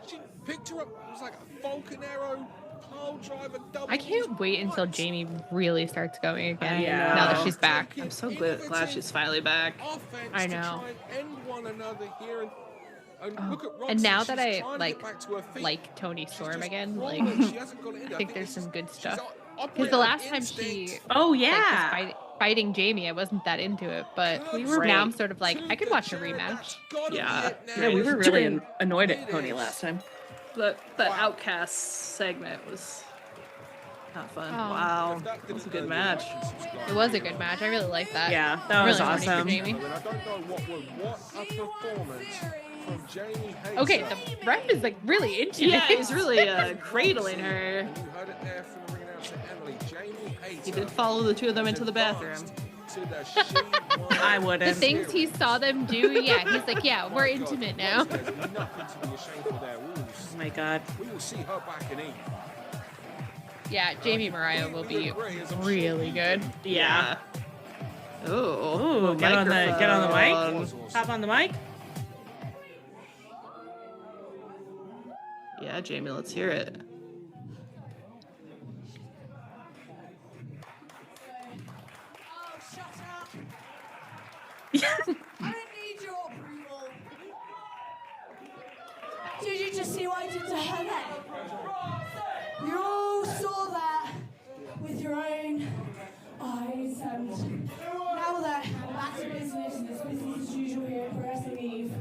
She picked her up. It was like a Falcon Arrow pile driver double. I can't wait until Jamie really starts going again. Yeah. Now that she's back. I'm so glad she's finally back. I know. To try and end one another here and look at Roxxy, And now she's that I trying to get back to her feet. like Tony She's Storm just again, rolling. like She hasn't got it in her. I think there's it's some good she's stuff. operating Because the on last time she instinct. Oh like, yeah. was fighting Jamie, I wasn't that into it, but We were now right. I'm sort of like I could watch a rematch. Yeah. Yeah, we were really annoyed at Tony last time. The Outcast segment was not fun. Oh. Wow, that was a good match. It was a good match. I really liked that. Yeah, that I'm was really rooting for awesome. Jamie. I don't know what a performance from Jamie Hayter. Okay, the ref is like really into Yeah, it. he's really cradling her. And you heard it there from the ring announcer Emily. Jamie Hayter. He did follow the two of them into the bathroom. To the She I The wouldn't. things he saw them do, yeah, he's like, yeah, we're intimate now. There's nothing to be ashamed for there. Oh my god. We will see her back in E. Yeah, Jamie Mariah will be really good. Yeah. Oh, Ooh, get on the microphone. mic. Hop on the mic. Yeah, Jamie, let's hear it. Oh, shut up. I don't need your approval. Did you just see what I did to her then? You all saw that with your own eyes, and now that I'm back to business, and it's business as usual here at Pro Wrestling Eve,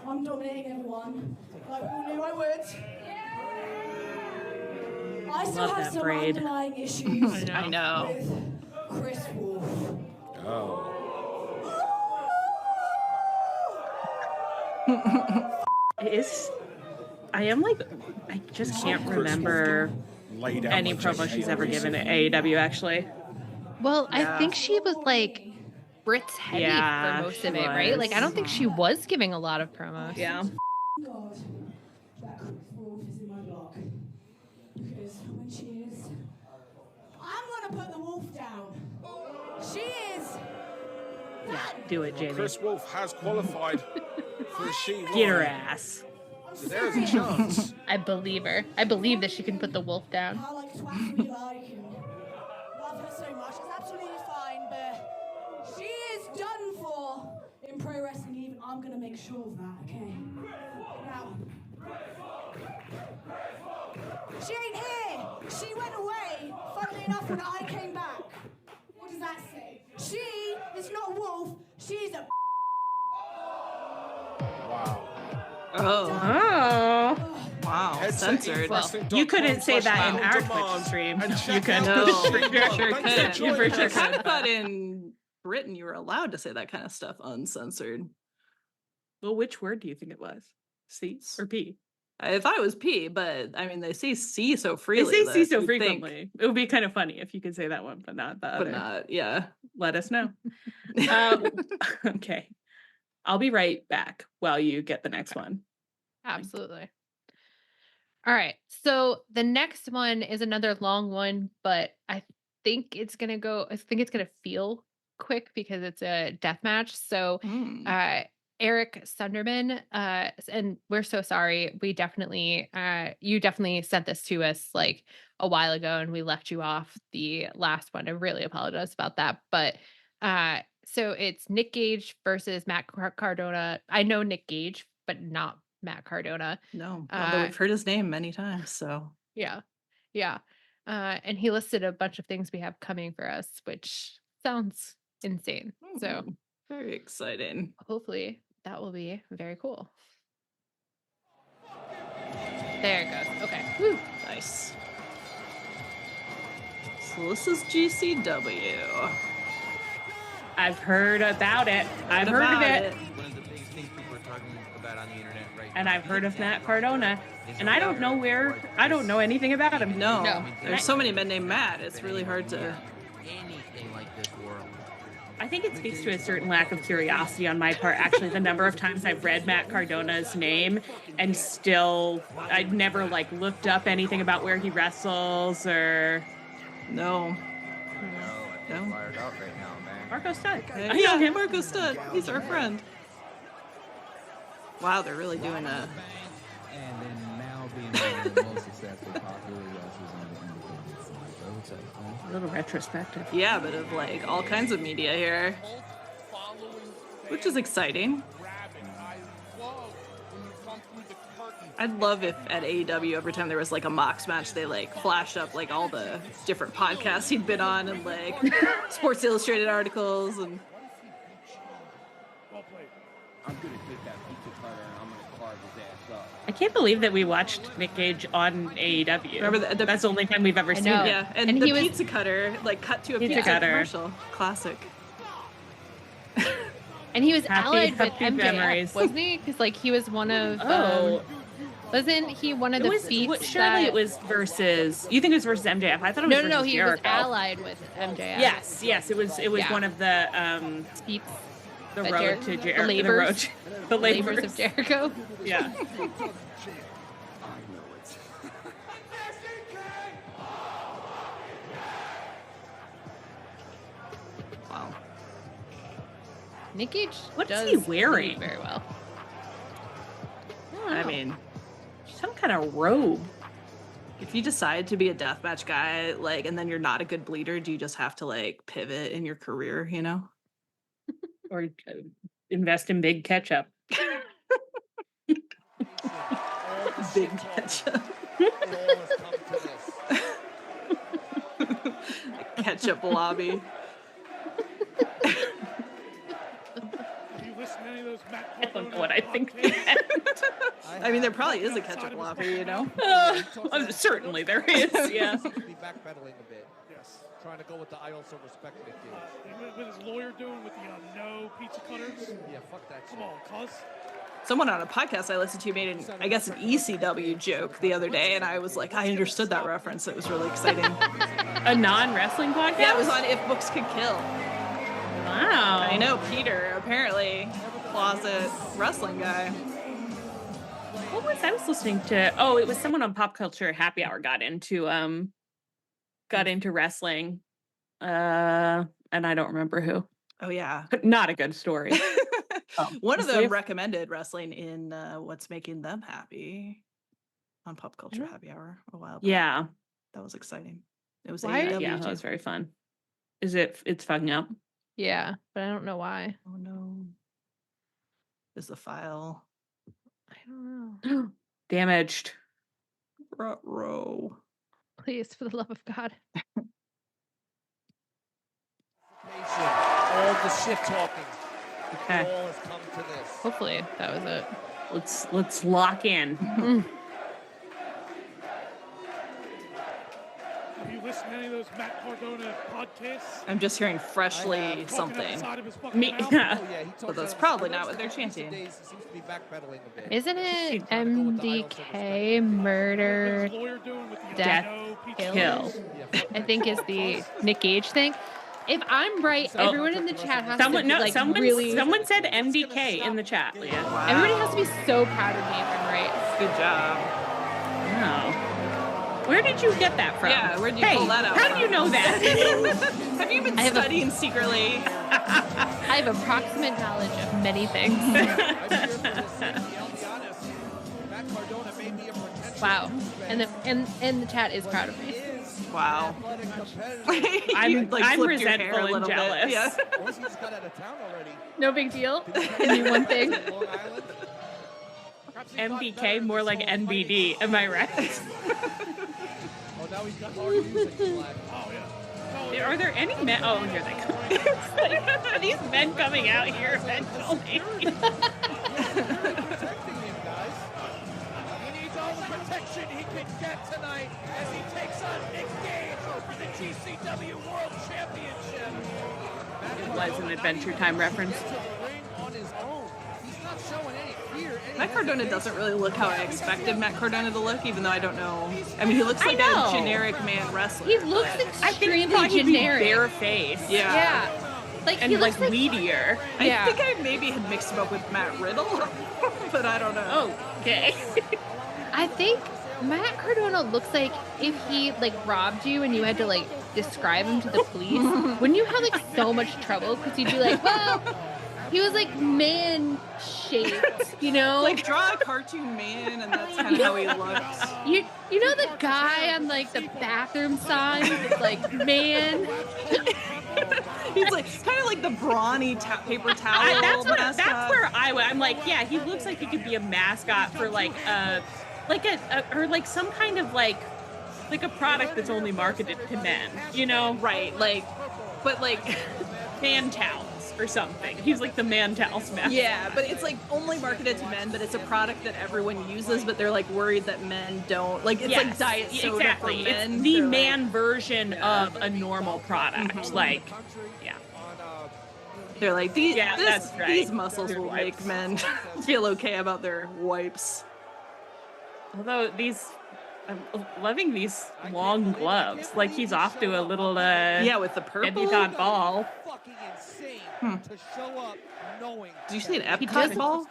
I'm dominating everyone, like we all knew I would. I still Love have that some braid. underlying issues I know. with Chris Wolf. Oh. It's. I am like. I just can't remember Laid out any like promo Jamie she's Hayter ever given recently. at AEW. Actually. Well, Yeah. I think she was like Brit's heavy Yeah, for most she of it, right? Like I don't was. think she was giving a lot of promos. Yeah. God, that Chris Wolf is in my block. Because when she is, I'm gonna put the wolf down. She is. Yeah. Do it, Jamie. Chris Wolf has qualified for the She Get her Wolf. ass. So there's a chance. I believe her. I believe that she can put the wolf down. I like to act really like and love her so much. It's absolutely fine, but she is done for in Pro Wrestling Eve. I'm gonna make sure of that, okay? Now, she ain't here. She went away. Funnily enough, when I came back. What does that say? She is not a wolf. She's a. Wow. Oh, Oh. wow, censored. You couldn't say that in our Twitch stream. You could. No, For sure. sure could. You for sure I could. thought in Britain you were allowed to say that kind of stuff uncensored. Well, which word do you think it was? C or P? I thought it was P, but I mean they say C so They freely. say C that so you'd think- frequently. It would be kind of funny if you could say that one, but not the but other. not. Yeah. Let us know. Okay. I'll be right back while you get the next one. Absolutely. All right. So the next one is another long one, but I think it's gonna go. I think it's gonna feel quick because it's a death match. So, Eric Sunderman, and we're so sorry. We definitely, you definitely sent this to us like a while ago, and we left you off the last one. I really apologize about that. But so it's Nick Gage versus Matt Cardona. I know Nick Gage, but not Matt Cardona. No, although we've heard his name many times. So yeah. And he listed a bunch of things we have coming for us, which sounds insane. So very exciting. Hopefully that will be very cool. There it goes. Okay. Woo. Nice. So this is GCW. I've heard about it. I've heard of it. One of the biggest things people are talking about on the internet right And now. I've heard of Matt Cardona. And I don't know anything about him. No. There's so many men named Matt. It's really hard to. Anything like this world. I think it speaks to a certain lack of curiosity on my part. Actually, the number of times I've read Matt Cardona's name and still I'd never like looked up anything about where he wrestles or. No. I'm fired up right now, man. Marco Studd. I know him. Marco Studd. He's our friend. Wow, they're really doing a. And then now being one of the most successful popular wrestlers on the independent scene. So it's like, A little retrospective. Yeah, but of like all kinds of media here, which is exciting. I'd love if at AEW every time there was like a Mox match, they like flash up like all the different podcasts he'd been on and like Sports Illustrated articles and. I'm gonna take that pizza cutter and I'm gonna carve his ass up. I can't believe that we watched Nick Gage on AEW. Remember that's the only time we've ever seen it. Yeah, and the pizza cutter like cut to a pizza commercial. Classic. And he was allied with happy MJF, memories. wasn't he? Because like he was one of. Wasn't he one of the feats? Surely it was versus. You think it was versus MJF? I thought it was versus No. He Jericho. was allied with MJF. Yes. It was one of the feats. The road to Jericho. The labors of Jericho. Yeah. Wow. Nick Gage. What is he wearing? Very well. I mean, some kind of robe. If you decide to be a deathmatch guy, like, and then you're not a good bleeder, do you just have to like pivot in your career? You know, or invest in big ketchup. Big ketchup. Ketchup lobby. I don't know what I think. I mean, there probably is a ketchup lobby, you know? Certainly there is, yeah. Be backpedaling a bit. Yes. Trying to go with the I also respect it deal. With his lawyer doing with the no pizza cutters? Yeah, fuck that shit. Come on, cuz. Someone on a podcast I listened to made an ECW joke the other day, and I was like, I understood that reference. It was really exciting. A non-wrestling podcast? Yeah, it was on If Books Could Kill. Wow. I know, Peter, apparently, closet wrestling guy. What was I was listening to? Oh, it was someone on Pop Culture Happy Hour got into wrestling. And I don't remember who. Oh, yeah. Not a good story. One of them recommended wrestling in What's Making Them Happy on Pop Culture Happy Hour a while back. Yeah. That was exciting. It was AEW. Yeah, that was very fun. It's fucking up? Yeah, but I don't know why. Oh no. Is the file? I don't know. Damaged. Row. Please, for the love of God. All the shit talking. Okay. All has come to this. Hopefully that was it. Let's lock in. Have you listened to any of those Matt Cardona podcasts? I'm just hearing freshly something. Yeah. But that's probably not what they're chanting. Isn't it MDK murder death kill? I think is the Nick Gage thing. If I'm right, everyone in the chat has to be like really. Someone said MDK in the chat, Leah. Wow. Everybody has to be so proud of me if I'm right. Good job. Wow. Where did you get that from? Yeah, where'd you hey, pull that out How do you from? know that? Have you been studying secretly? I have approximate knowledge of many things. Wow. And the chat is proud of me. Wow. I'm flipped your hair resentful a and little bit. jealous. Yeah. No big deal. Only one thing. MBK, more like NBD. Am I right? Oh, now he's got hard music. Oh, yeah. Are there any men? Oh, here they come. It's like, are these men coming out here eventually? Protecting him, guys. He needs all the protection he can get tonight as he takes on Gage for the GCW World Championship. It was an Adventure Time reference. Matt Cardona doesn't really look how I expected Matt Cardona to look, even though I don't know. I mean, he looks like a generic man wrestler. He looks extremely generic. Bare face. Yeah. Like and he looks like weedier. I think I maybe had mixed him up with Matt Riddle, but I don't know. Oh, okay. I think Matt Cardona looks like if he like robbed you and you had to like describe him to the police, wouldn't you have like so much trouble? Because you'd be like, well, he was like man shaped, you know? Like draw a cartoon man and that's kind of how he looks. You know the guy on like the bathroom signs that's like man. He's like kind of like the brawny paper towel. That's where I went. I'm like, yeah, he looks like he could be a mascot for like or like some kind of like a product that's only marketed to men, you know? Right, like, but like man towels or something. He's like the man towels mascot. Yeah, but it's like only marketed to men, but it's a product that everyone uses, but they're like worried that men don't. Like it's like diet soda for men. It's the man version of a normal product. Mm-hmm. Like, yeah. They're like, that's right. These muscles will make men feel okay about their wipes. Although I'm loving these long gloves. Like he's off to a little with the purple debutante ball. To show up knowing did you say an Epcot ball?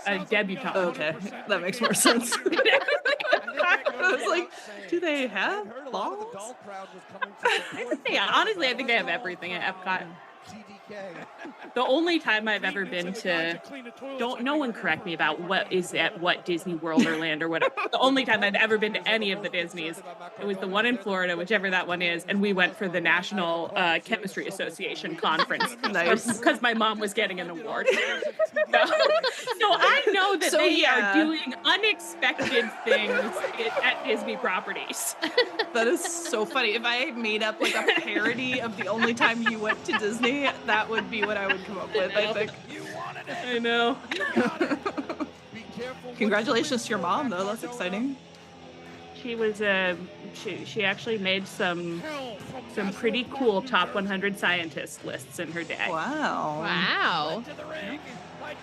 A debutante. Oh, okay, that makes more sense. I was like, do they have balls? Yeah, honestly, I think they have everything at Epcot. The only time I've ever been to, no one correct me about what is at what Disney World or Land or whatever. The only time I've ever been to any of the Disneys, it was the one in Florida, whichever that one is, and we went for the National Chemistry Association conference. Nice. Because my mom was getting an award. So I know that they are doing unexpected things at Disney properties. That is so funny. If I made up like a parody of the only time you went to Disney, that would be what I would come up with, I think. I know. Congratulations to your mom, though. That's exciting. She was she actually made some pretty cool top 100 scientist lists in her day. Wow. Wow.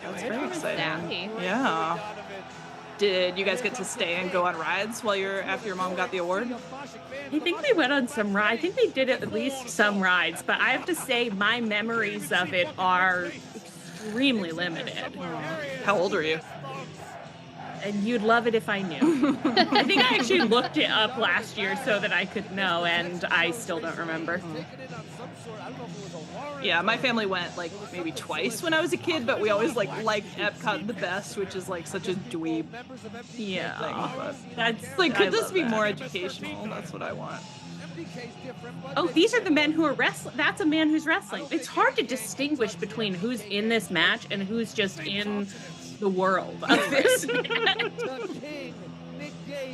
That's very exciting. Savvy. Yeah. Did you guys get to stay and go on rides after your mom got the award? I think we went on some rides. I think we did at least some rides, but I have to say my memories of it are extremely limited. How old are you? And you'd love it if I knew. I think I actually looked it up last year so that I could know, and I still don't remember. Yeah, my family went like maybe twice when I was a kid, but we always liked Epcot the best, which is like such a dweeb thing. But That's like, could this be more educational? That's what I want. Oh, these are the men who are wrestling. That's a man who's wrestling. It's hard to distinguish between who's in this match and who's just in the world of this match.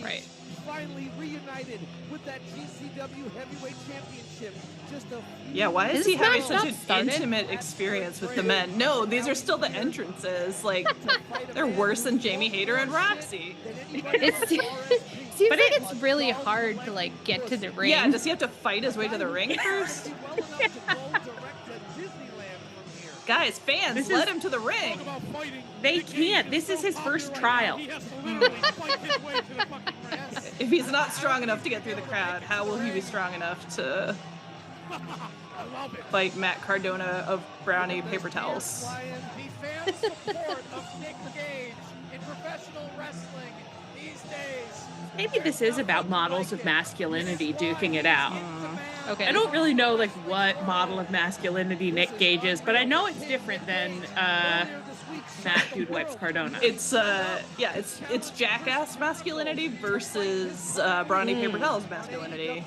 Right. Finally reunited with that GCW Heavyweight Championship. Yeah, why is he having such an intimate experience with the men? No, these are still the entrances. Like, they're worse than Jamie Hayter and Roxxy. It seems like it's really hard to like get to the ring. Yeah, does he have to fight his way to the ring first? Guys, fans, let him to the ring. They can't. This is his first trial. If he's not strong enough to get through the crowd, how will he be strong enough to fight Matt Cardona of brownie paper towels? The fan support of Nick Gage in professional wrestling. He these days. Maybe this is about models of masculinity duking it out. Okay. I don't really know like what model of masculinity Nick Gage is, but I know it's different than Matt Dude Wipes Cardona. It's it's jackass masculinity versus Brawny Paper Towels masculinity.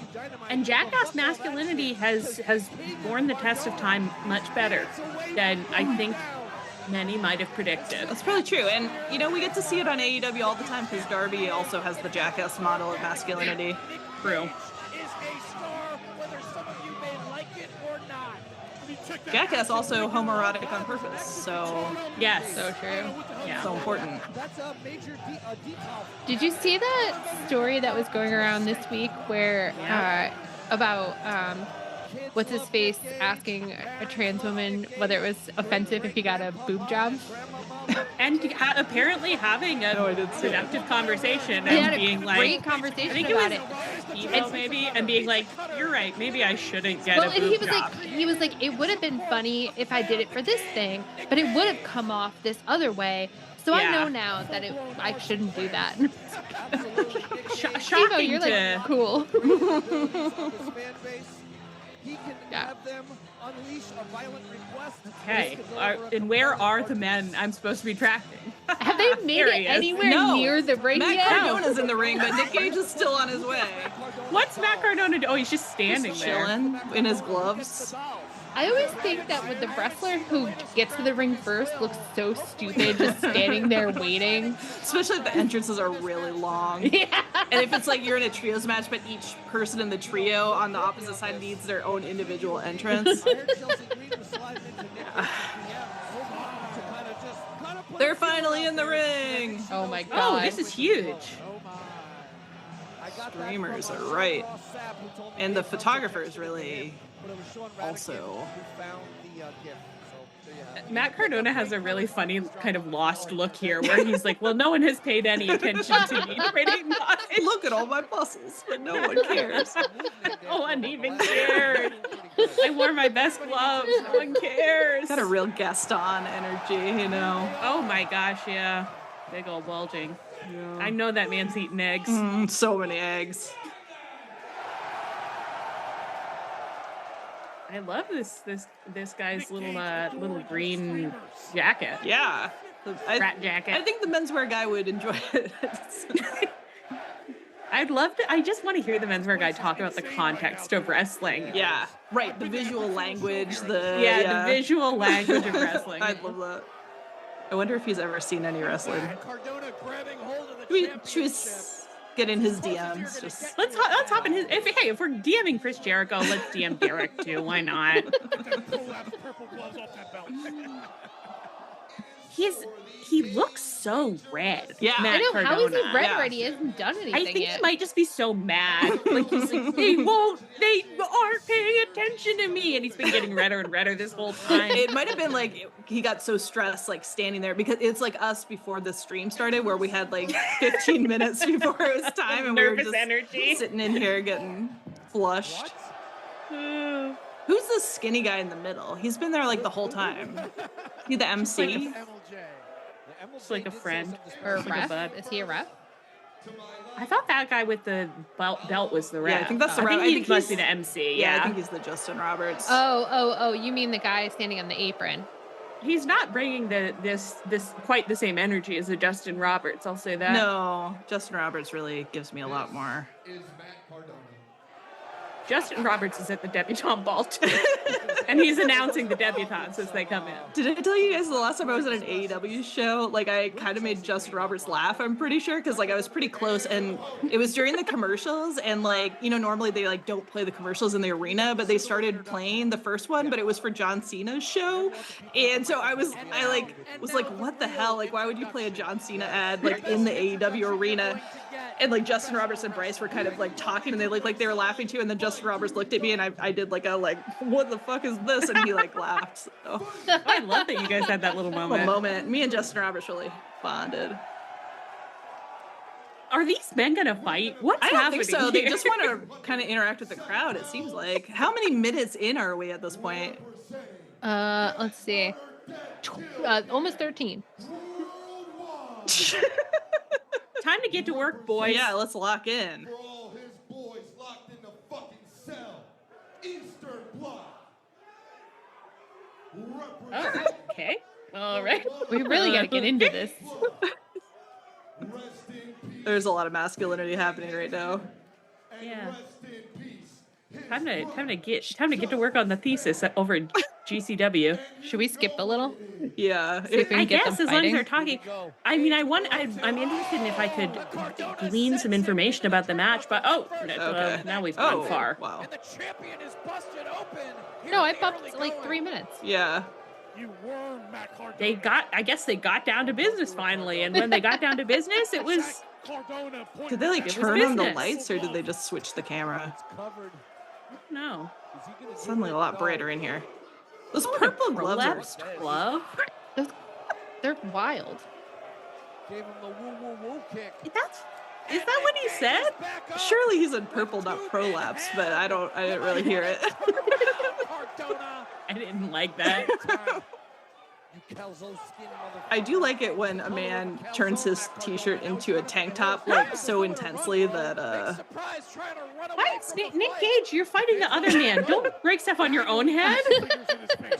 And jackass masculinity has borne the test of time much better than I think many might have predicted. That's probably true. And, you know, we get to see it on AEW all the time because Darby also has the jackass model of masculinity. True. Is a star, whether some of you may like it or not. Jackass also homoerotic on purpose, so Yes. So true. Yeah. so important. That's a major detail. Did you see that story that was going around this week where about what's his face asking a trans woman whether it was offensive if he got a boob job? And apparently having a productive conversation They and had a being great like, conversation I think about it it. was emo maybe, and being like, you're right, maybe I shouldn't get Well, a and boob he was job. like, it would have been funny if I did it for this thing, but it would have come off this other way. So I Yeah. know now that I shouldn't do that. Steve-O, Shocking you're to... like cool. He can Yeah. have them unleash a violent request. Okay, and where are the men I'm supposed to be tracking? Have they made Here it he is. anywhere No. near the ring Matt yet? Cardona's in the ring, but Nick Gage is still on his way. What's Matt Cardona do? Oh, he's just standing Just there. chilling in his gloves. I always think that with the wrestler who gets to the ring first looks so stupid just standing there waiting. Especially if the entrances are really long. Yeah. And if it's like you're in a trios match, but each person in the trio on the opposite side needs their own individual entrance. They're finally in the ring. Oh my god. Oh, this is huge. Streamers are right. And the photographers really also. Matt Cardona has a really funny kind of lost look here where he's like, well, no one has paid any attention to me pretty much. Look at all my muscles, but no one cares. No one even cares. I wore my best gloves. No one cares. Got a real Gaston energy, you know. Oh my gosh, yeah. Big old bulging. Yeah. I know that man's eating eggs. So many eggs. I love this guy's little green jacket. Yeah. Rat jacket. I think the menswear guy would enjoy it. I'd love to. I just want to hear the menswear guy talk about the context of wrestling. Yeah, right. The visual language, the visual language of wrestling. I'd love that. I wonder if he's ever seen any wrestling. Cardona grabbing hold of the Should we get in his DMs? Just Let's hop in his. If we're DMing Chris Jericho, let's DM Derek too. Why not? He looks so red. Yeah. Matt I know, how is he Cardona. red Yeah. already? He hasn't done anything I think yet. he might just be so mad. Like he's like, they aren't paying attention to me, and he's been getting redder and redder this whole time. it might have been like he got so stressed, like standing there, because it's like us before the stream started, where we had like 15 minutes before it was time, and we were Nervous just energy. sitting in here getting flushed. Who's the skinny guy in the middle? He's been there like the whole time. He the MC? Just like a friend. Or a Like a ref? bud. Is he a ref? I thought that guy with the belt was the ref. Yeah, I think that's the I ref. think he must be the MC. Yeah, Yeah, I think he's the Justin Roberts. Oh, you mean the guy standing on the apron? he's not bringing this quite the same energy as a Justin Roberts. I'll say that. No, Justin Roberts really gives me a lot more. Justin Roberts is at the debutante ball too, and he's announcing the debutantes as they come in. Did I tell you guys the last time I was at an AEW show, like I kind of made Justin Roberts laugh, I'm pretty sure, because like I was pretty close, and it was during the commercials, and like, you know, normally they like don't play the commercials in the arena, but they started playing the first one, but it was for John Cena's show, and so I was like, what the hell? Like, why would you play a John Cena ad like in the AEW arena? And like Justin Roberts and Bryce were kind of like talking, and they looked like they were laughing too, and then Justin Roberts looked at me, and I did like a what the fuck is this? And he like laughed. So. I love that you guys had that little moment. Me and Justin Roberts really bonded. Are these men gonna fight? What's I don't happening think so. here? They just want to kind of interact with the crowd, it seems like. How many minutes in are we at this point? Let's see. Almost 13. Time to get to work, boys. Yeah, let's lock in. For all his boys locked in the fucking cell. Eastern Bloc. Oh, okay. All right. We really got to get into this. There's a lot of masculinity happening right now. Yeah. Time to get to work on the thesis over at GCW. Should we skip a little? Yeah. See if we can I get guess them as long as fighting? they're talking. I mean, I'm interested in if I could glean some information about the match, but Okay. now we've gone far. Wow. And the champion is busted open. Here No, I they bumped early like going. 3 minutes. Yeah. You were Matt Cardona. I guess they got down to business finally, and when they got down to business, it was Cardona point Did they like was turn on the business. lights or did they just switch the camera? Covered. no. Suddenly a lot brighter in here. Those purple gloves are Prolapsed glove. They're wild. Gave him the woo-woo-woo kick. Is that what he said? Surely he's in purple, not prolapse, but I didn't really hear it. Cardona. I didn't like that. You calzo skin motherfucker. I do like it when a man turns his t-shirt into a tank top like so intensely that Surprise trying to run away What? from Nick the fight. Gage, you're fighting the other man. Don't break stuff on your own head.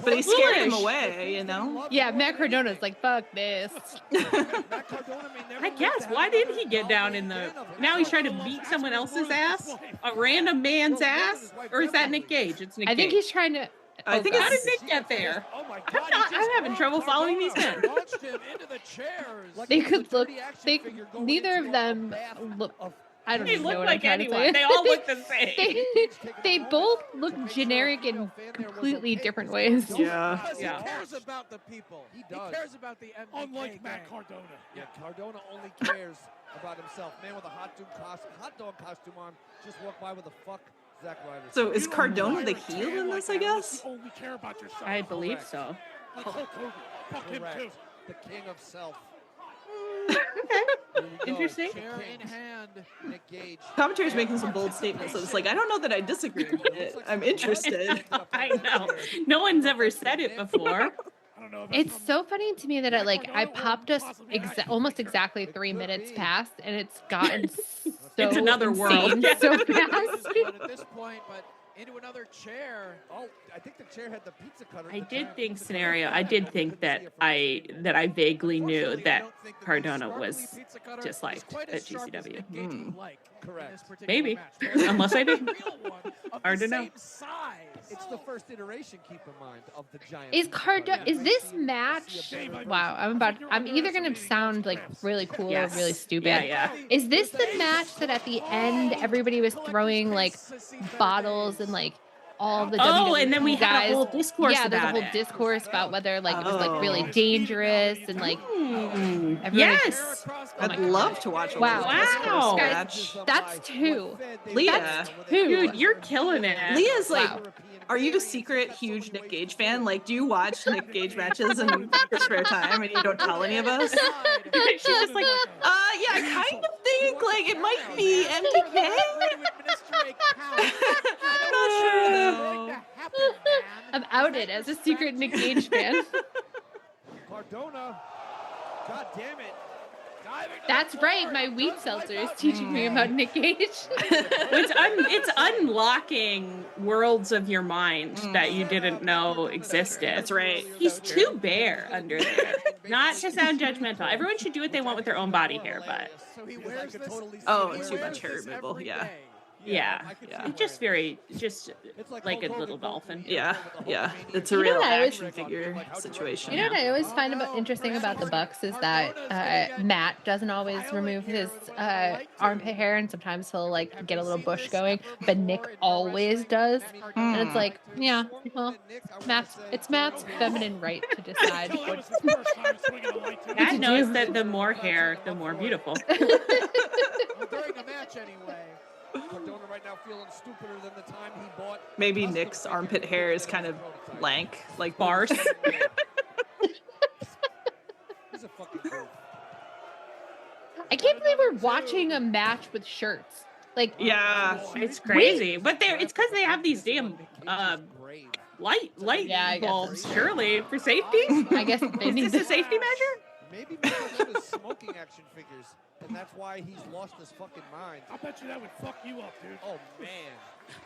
but he scared him Foolish. away, you know? Yeah, Matt Cardona's like, fuck this. I guess. Why didn't he get down in the... Now he's trying to beat someone else's ass? A random man's ass? Or is that Nick Gage? It's Nick I think Gage. he's trying to. I think How did it's Nick get there? Oh my I'm God, not- I'm having trouble following these men. Launched him into the chairs. They could look. Neither of them look. I don't They even know look what like I'm trying anyone. to They say. all look the same. They both look generic in completely different ways. Yeah. Because Yeah. he cares about the people. He does. cares about the MDK Unlike Matt gang. Cardona. Yeah, Cardona only cares about himself. Man with a hot dog costume on, just walked by with a fuck Zack Ryder. So is You don't Cardona the pirate heel tan in like this, I that unless guess? You only care about yourself. I believe Correct. so. Like Hulk Hogan. Fuck him Correct. too. The king of self. Okay. Here we go. Interesting. Chair in hand. Nick Gage. Commentary's making some bold statements, so it's like I don't know that I disagree with it. I'm interested. I know. No one's ever said it before. I don't know if It's from so funny to me that I Matt Cardona or popped us possibly almost exactly 3 minutes past, and it's gotten so It's another world. insane so But fast. at this point, but into another chair. Oh, I think the chair had the pizza cutter. I the did giant think pizza scenario. cutter. I did think that I vaguely knew Unfortunately, I that don't think that the Cardona sparkly was pizza cutter just is liked quite at as sharp as GCW. Nick Gage would like in Correct. this particular Maybe. match. Unless I The do. real one of Hard the to know. same size. It's the first iteration, keep in mind, of the giant. Is pizza Cardona? cutter. Is this match? Wow, I'm either gonna sound like really cool Yes. or really stupid. Yeah, yeah. Is this the match that at the end everybody was throwing like bottles and like all the Oh, WWE and then we guys? had a whole discourse Yeah, there's a about whole it. discourse about whether like it was like really Oh. dangerous and like everyone- Yes. I'd love to watch a Wow. World Discourse Wow. match. That's two. Leah. Dude, you're killing it. Leah's like, Wow. are you a secret huge Nick Gage fan? Like, do you watch Nick Gage matches in your spare time and you don't tell any of us? She's just like, Yeah, I kind of think like it might be MDK. I'm not sure though. I'm outed as a secret Nick Gage fan. Cardona. God damn it. That's right. My wheat seltzer is teaching me about Nick Gage. it's unlocking worlds of your mind that you didn't know existed. That's right. He's too bare under there. Not to sound judgmental. Everyone should do what they want with their own body hair, but So he wears this. Oh, he too wears much hair this removal, every yeah. day. yeah. Yeah. It's just like a little dolphin. Yeah, yeah. It's a You know real what I always- action figure situation. You know what I always find interesting about the Bucks is that Matt doesn't always remove his armpit hair, and sometimes he'll like get a little bush going, but Nick always does, and it's like, yeah, well, it's Matt's feminine right to decide Until that what. was his first time swinging a light to Matt it. knows that the more hair, the more beautiful. Well, during the match anyway. Cardona right now feeling stupider than the time he bought. Maybe Nick's armpit hair is kind of lank, like Bars. He's a fucking goof. I can't believe we're watching a match with shirts. Like, Yeah. It's crazy, but it's because they have these damn light Yeah, I guess bulbs. so. Surely for safety. I guess they Is need this a to. safety measure? Maybe Matt is smoking action figures, and that's why he's lost his fucking mind. I bet you that would fuck you up, dude. Oh man,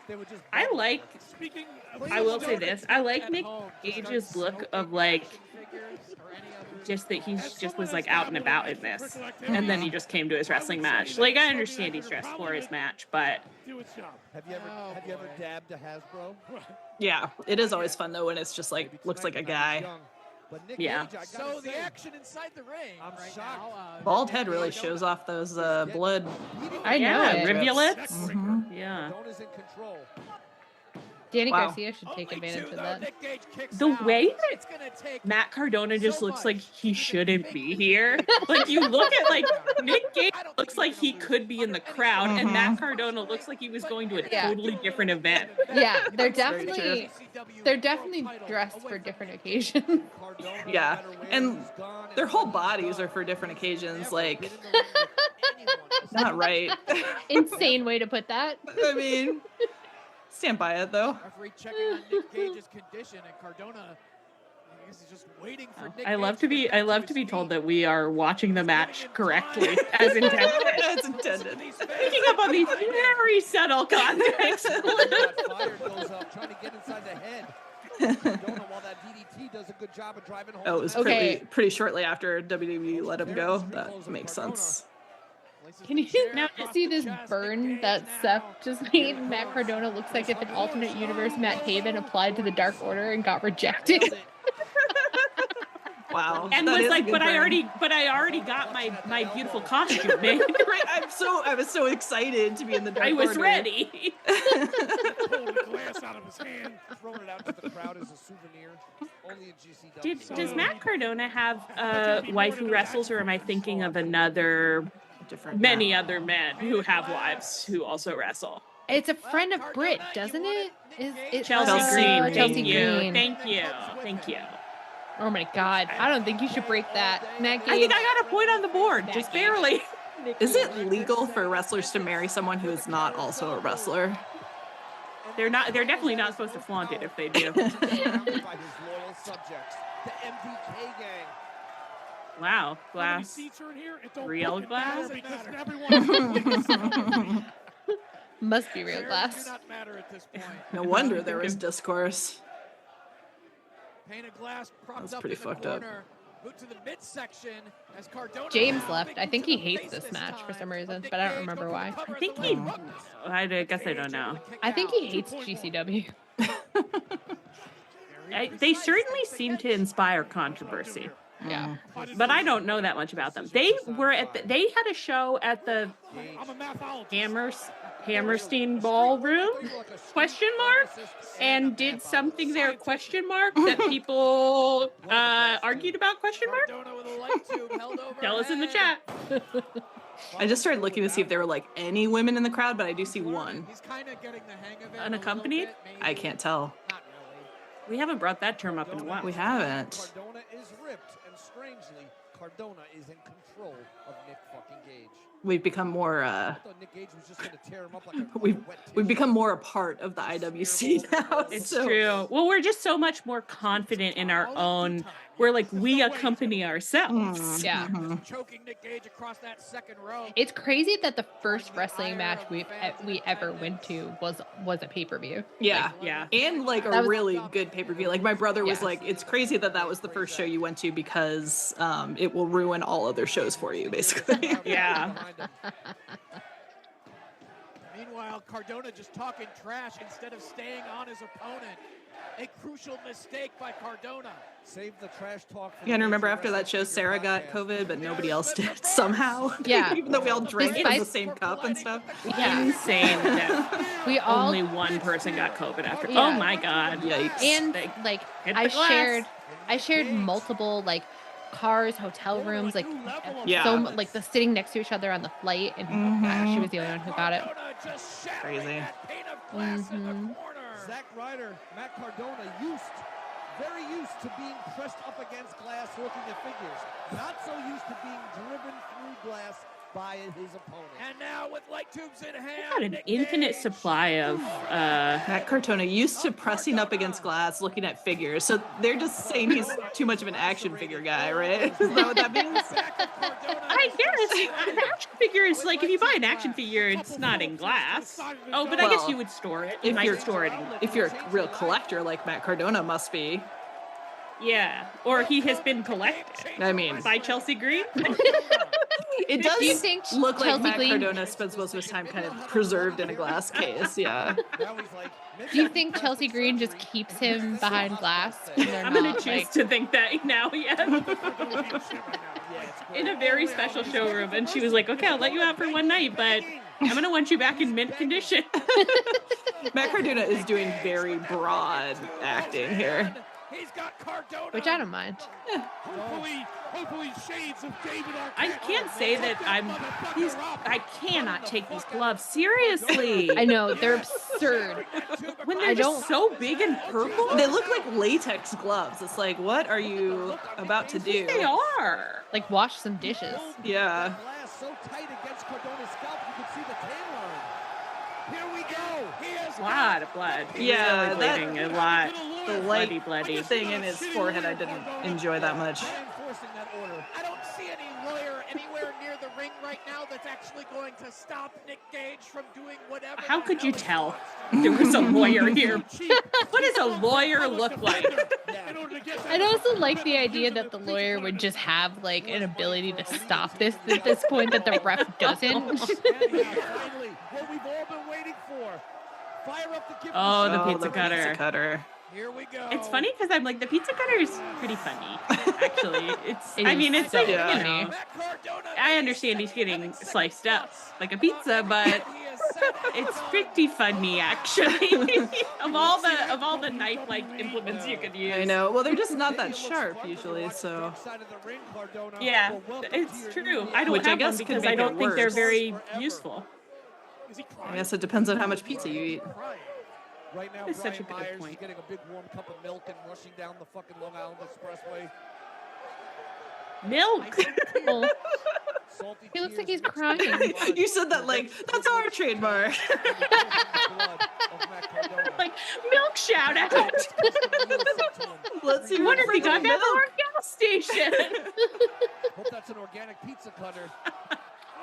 they would just. I like. Speaking I will say this. I like Nick Gage's look of like just that he's just was like out and about in this, and then he just came to his wrestling match. Like I understand he's dressed for his match, but Have you ever dabbed a Hasbro? Yeah, it is always fun though when it's just like looks like a guy. But Nick Yeah. Gage, I So gotta the say, action inside the ring I'm right shocked. now. Bald head really shows off those blood. I know yeah, it. rivulets. Mhm. Yeah. Cardona's in control. Danny Wow. Garcia should take advantage of that. Nick Gage kicks The out. way that It's gonna take Matt Cardona just so looks much like he to shouldn't make be this here. Like you look at like Nick Gage I don't looks think like he's he gonna could lose be in the under any crowd, and Matt Mhm. Cardona looks like he was going to a Yeah. totally different event. Yeah, they're very definitely CCW they're definitely world title dressed away for from different Nick occasions. Cardona, Yeah, no matter where and he's gone their and whole what he's bodies done, are for different occasions. never Like, been in the ring with anyone else. not right. Insane way to put that. I mean, stand by it though. Referee checking on Nick Gage's condition, and Cardona, I guess he's just waiting for Nick I love Gage to be get back to his be told feet. that we are watching the match correctly as intended. As intended. Picking up on these very subtle context. Fired goes up, trying to get inside the head. Cardona, while that DDT does a good job of driving home. Oh, it was the match. Okay. pretty shortly after WWE let him go. That makes sense. Places Can the you chair now across see the this chest. burn Nick that Gage Seth now. just made? Matt Cardona looks like if an alternate universe Matt Taven applied to the Dark Order and got rejected. Nailed it. Wow. And That was is a like, good but I burn. already got my beautiful costume made. Right, I was so excited to be in the Dark I was Order. ready. Pulling the glass out of his hand. Throwing it out to the crowd as a souvenir. Only in GCW. Does Matt Cardona have a wife who wrestles, or am I thinking of another Different. many other men who have wives who also wrestle? It's a friend of Britt, doesn't it? Is it Chelsea Chelsea Green. Chelsea Thank you. Green. Thank you. Thank you. Oh my God! I don't think you should break that, Matt I Gage. think I got a point on the board, just barely. Is it legal for wrestlers to marry someone who is not also a wrestler? They're not. They're definitely not supposed to flaunt it if they do. By his loyal subjects, the MDK gang. Wow, How many glass. seats are in here? It don't Real fucking glass? matter because everyone Must be real Chairs glass. do not matter at this point. No wonder there was discourse. Pane of glass propped That's up pretty in the fucked up. corner. Boot to the midsection as Cardona James now left. I thinking think to he the hates face this match for time some reason, of Nick but I don't Gage remember going why. for the cover I as think the he. leg hooks. I guess I don't know. I think he hates GCW. They certainly seem to inspire controversy, Yeah. but I don't know that much about them. They were at they had a show at the I'm a mathologist. Hammerstein Ballroom, question mark, and did something there, question mark, that people argued about, question mark? Cardona with a light tube held over Tell us in the head. chat. I just started looking to see if there were like any women in the crowd, but I do see one. He's kind of getting the hang of it. Unaccompanied? I can't tell. Not really. We haven't brought that term up in a while. We haven't. Cardona is ripped, and strangely, Cardona is in control of Nick fucking Gage. We've become more. I thought Nick Gage was just gonna tear him up like a We've wet we've tissue. become more a part of the IWC now. It's so- true. Well, we're just so much more confident in our own. We're like, we accompany ourselves. Yeah. Choking Nick Gage across that second row. It's crazy that the first wrestling match we ever went to was a pay-per-view. Yeah, Yeah. and like That a was- really good pay-per-view. Like my brother was Yeah. like, it's crazy that that was the first show you went to because it will ruin all other shows for you, basically. Yeah. Meanwhile, Cardona just talking trash instead of staying on his opponent. A crucial mistake by Cardona. Save the trash talk. For Yeah, and the remember Major after that show, Wrestling Sarah got Figure COVID, but nobody else did somehow. Yeah. Even though we all drank from the Despite- same cup and stuff. Yeah. Insane that We all only one person got COVID after. Yeah. Oh my God. Yikes. and They like hit I the glass. shared multiple like cars, hotel rooms, like Yeah. so like the sitting next to each other on the flight, and she was the only one who got it. Cardona just shattering Crazy. that pane of glass in the corner. Zack Ryder, Matt Cardona very used to being pressed up against glass working the figures. Not so used to being driven through glass by his opponent. And now with light tubes in hand, Got an infinite supply of Matt Cardona used to pressing up against glass, looking at figures. So they're just saying he's too much of an action figure guy, right? Is that what that means? I guess an action figure is like if you buy an action figure, it's not in glass. Oh, but I guess you would store it. You might store it in glass. If you're a real collector like Matt Cardona must be. Yeah, or he has been collected. I mean, by Chelsea Green. It does Do you think look like Chelsea Matt Green- Cardona spends most of his time kind of preserved in a glass case. Yeah. Do you think Chelsea Green just keeps him behind glass? I'm gonna choose to think that now. Yeah. In a very special showroom, and she was like, "Okay, I'll let you out for one night, but I'm gonna want you back in mint condition." Matt Cardona is doing very broad acting here. He's got Cardona. Which I don't mind. Hopefully shades of David Arquette. I can't say that I cannot take these gloves seriously. I know, they're absurd. When they're just so big and purple. They look like latex gloves. It's like, what are you about to do? They are. Like, wash some dishes. Yeah. Glass so tight against Cardona's scalp, you can see the tan line. Here we go. He has A lot of blood. Yeah, Really bleeding a lot. The light bloody. thing in his forehead, I didn't enjoy that much. enforcing that order. I don't see any lawyer anywhere near the ring right now that's actually going to stop Nick Gage from doing whatever. How could you tell there was a lawyer here? What does a lawyer look like? I'd also like the idea that the lawyer would just have like an ability to stop this at this point that the ref doesn't. Finally, what we've all been waiting for. Fire up the gift. Oh, the pizza cutter. Here we go. It's funny because I'm like, the pizza cutter is pretty funny, actually. It's so like, funny. you know, I understand he's getting sliced up like a pizza, but it's pretty funny, actually. of all the knife-like implements you could use. I know. Well, they're just not that sharp usually, so. Yeah, it's true. I don't Which I have guess one could because make I don't it think they're worse. very useful. I guess it depends on how much pizza you eat. Right now, That's Brian such a good Myers point. is getting a big warm cup of milk and rushing down the fucking Long Island Expressway. Milk. Well, Salty he looks like tears he's crying. You said that like, that's our trademark. Like, milk shout out. Let's see What what if we got that at our gas station? Hope that's an organic pizza cutter.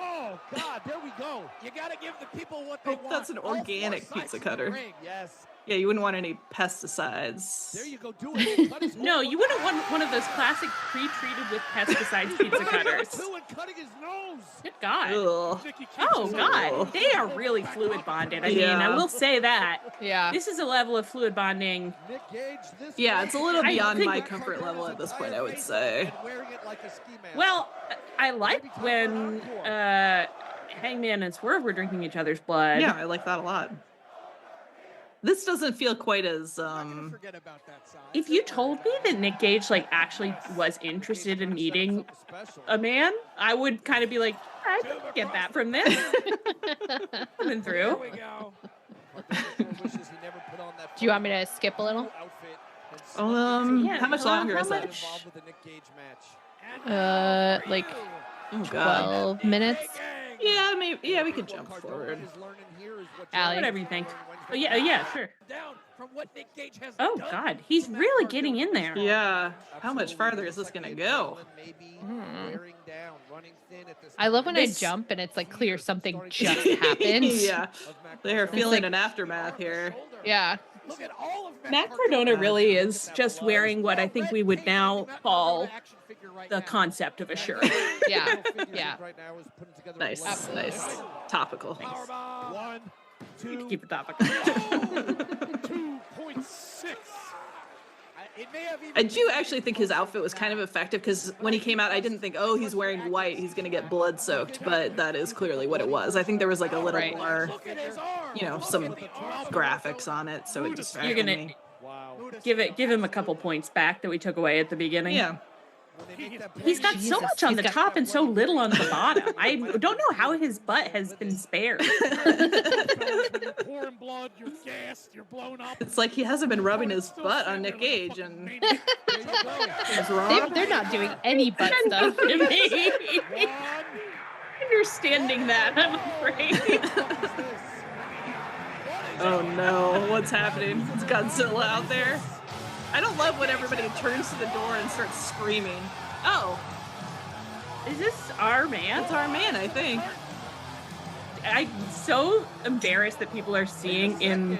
Oh, God, there we go. You got to give the people what they Hope want. that's an All four organic sides pizza of the cutter. ring. Yes. Yeah, you wouldn't want any pesticides. There you go. Do it. Cut his No, whole you wouldn't want one of those classic pre-treated with pesticides pizza cutters. Two and cutting his nose. Good God. Ugh. Oh, God. They are really fluid bonded. I mean, I will say that. Yeah. This is a level of fluid bonding. Nick Gage, this Yeah, it's a little I beyond think- my comfort level at this point, I would say. and wearing it like a ski mask. Well, I like when Hangman and Swerve were drinking each other's blood. Yeah, I like that a lot. This doesn't feel quite as forget about that side. If you told me that Nick Gage like actually was interested in meeting a man, I would kind of be like, I can get that from this. Coming through. Here we go. Do you want me to skip a little? Yeah, how much well, longer how is that? much? Involved with the Nick Gage match. Like Oh god. 12 minutes. Yeah, maybe. Yeah, we could jump forward. Allie. Whatever you think. Oh, yeah, sure. Down from what Nick Gage has Oh, done. God. He's really getting in there. Yeah. How much farther is this gonna go? Wearing down, running thin at this I love when I This- jump and it's like clear something just happened. Yeah. They're feeling an aftermath here. Yeah. Look at all of Matt Cardona really is just wearing what I think we would now call the concept of a shirt. Yeah. Yeah. right now is putting together Nice, Absolutely. nice. Topical. Powerbomb. 1, You can 2, keep it topic. 2.6. It may have even I do actually think his outfit was kind of effective because when he came out, I didn't think, oh, he's wearing white, he's gonna get blood soaked, but that is clearly what it was. I think there was like a little Right. more, look at his arm. you know, some graphics on it, so it distracted You're gonna me. Wow. give him a couple points back that we took away at the beginning. Yeah. When they make that He's got so Jesus, much on he's the got- top and so little on the bottom. I don't know how his butt has been spared. When you're pouring blood, you're gassed, you're blown up. It's like he hasn't been rubbing his butt on Nick Gage, and what's wrong? They're not doing any butt stuff. To me. One, understanding that, I'm afraid. Oh no, what's happening? It's Godzilla out there. I don't love when everybody turns to the door and starts screaming. Oh, Is this our man? it's our man, I think. I'm so embarrassed that people are seeing in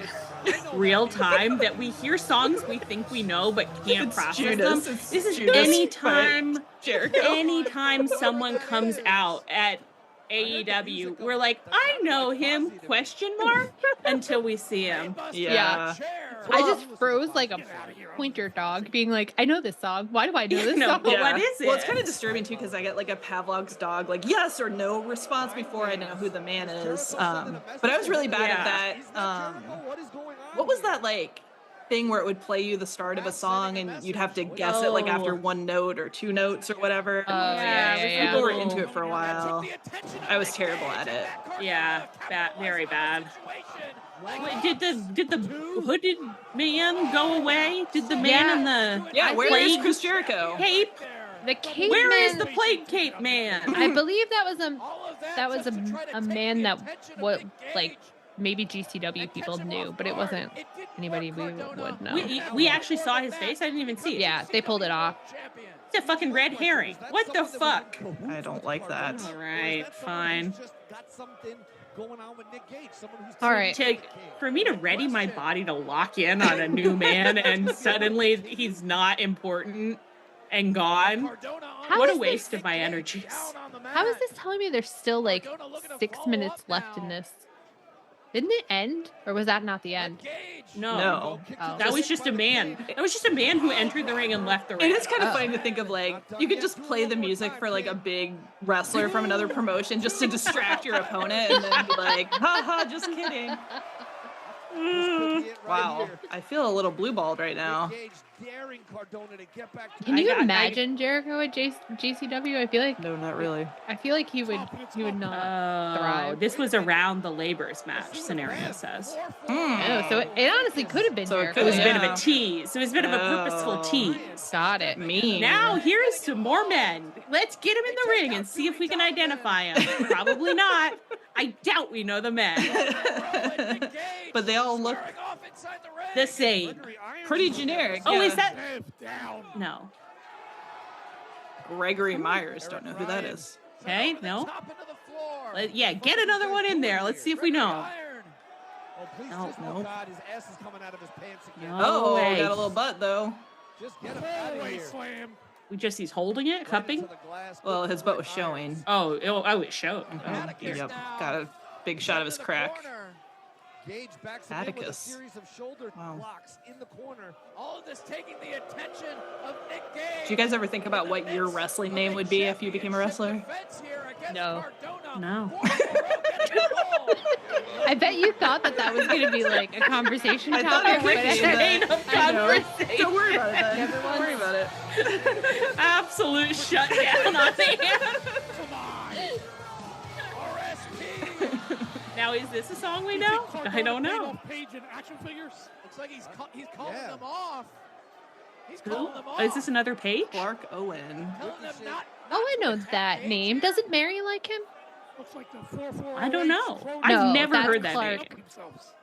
real time that we hear songs we think we know but can't It's process Judas. them. It's This is Judas anytime Jericho. anytime someone comes out at AEW, we're like, I know him, question mark, until we see him. Yeah. I just froze like a pointer dog, being like, I know this song. Why do I know this No, song? but what is it? Well, it's kind of disturbing too because I get like a Pavlov's dog, like yes or no response before I know who the man is. But I was really bad at that. What was that like thing where it would play you the start of a song and you'd have to guess it like after one note or two notes or whatever? Yeah. People were into it for a while. I was terrible at it. Yeah, very bad. Wait, did the hooded man go away? Did the man in the Where is plague Chris Jericho? cape? The cape Where man, is the plague cape man? I believe that was a man that what like maybe GCW people knew, but it wasn't anybody we would know. We actually saw his face. I didn't even see it. Yeah, they pulled it off. It's a fucking red herring. What the fuck? I don't like that. All right, fine. All right. For me to ready my body to lock in on a new man and suddenly he's not important and gone. What a waste of my energies. How is this telling me there's still like 6 minutes left in this? Didn't it end? Or was that not the end? No. Oh. That was just a man. That was just a man who entered the ring and left the ring. It is kind of funny to think of like you could just play the music for like a big wrestler from another promotion just to distract your opponent and then be like, haha, just kidding. Wow, I feel a little blue balled right now. Can you imagine Jericho at JCW? I feel like no, not really. I feel like he would not thrive. This was around the labors match, scenario says. Oh, so it honestly could have been Jericho. It was a bit of a tease. It was a bit of a purposeful tease. Got it. Now here's some more men. Let's get him in the ring and see if we can identify him. Probably not. I doubt we know the men. But they all look the same. Pretty generic. Oh, yeah. is that? No. Gregory Myers. Don't know who that is. Okay, no. Yeah, get another one in there. Let's see if we know. No. No way. Got a little butt though. He's holding it, cupping. Well, his butt was showing. Oh, it showed. Yep, got a big shot of his crack. Gage backs Atticus. with a series of shoulder blocks in the corner. All of this taking the attention of Nick Gage. Do you guys ever think about what your wrestling name would be if you became a wrestler? No. No. I bet you thought that was going to be like a conversation I topic. thought it would be Conversation. Don't worry about it then. Don't worry about it. Absolute shutdown on the end. Come on. RSP. Now, is this a song we know? I don't know. Page and action figures. Looks like he's calling them off. He's Who? calling them off. Is this another page? Clark Owen. Telling them not. Oh, I know that name. Doesn't Mary like him? Looks like the 4-4. I don't know. No, I've never that's heard that Clark. name.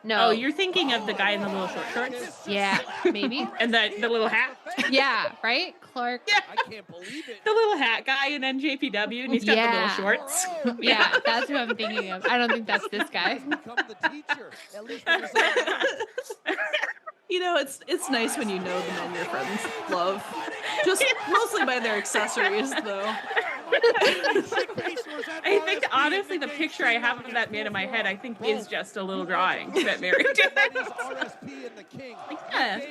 No. Oh, you're thinking of the guy in the little short shorts? Yeah, maybe. And the little hat? Yeah, right? Clark. Yeah. I can't believe it. The little hat guy in NJPW, and he's got the little shorts. Yeah, that's who I'm thinking of. I don't think that's this guy. Become the teacher. At least for this You know, it's nice when you know the men your friends love. Just mostly by their accessories, though. I think, honestly, the picture I have of that man in my head, I think, is just a little drawing that Mary did. Yeah,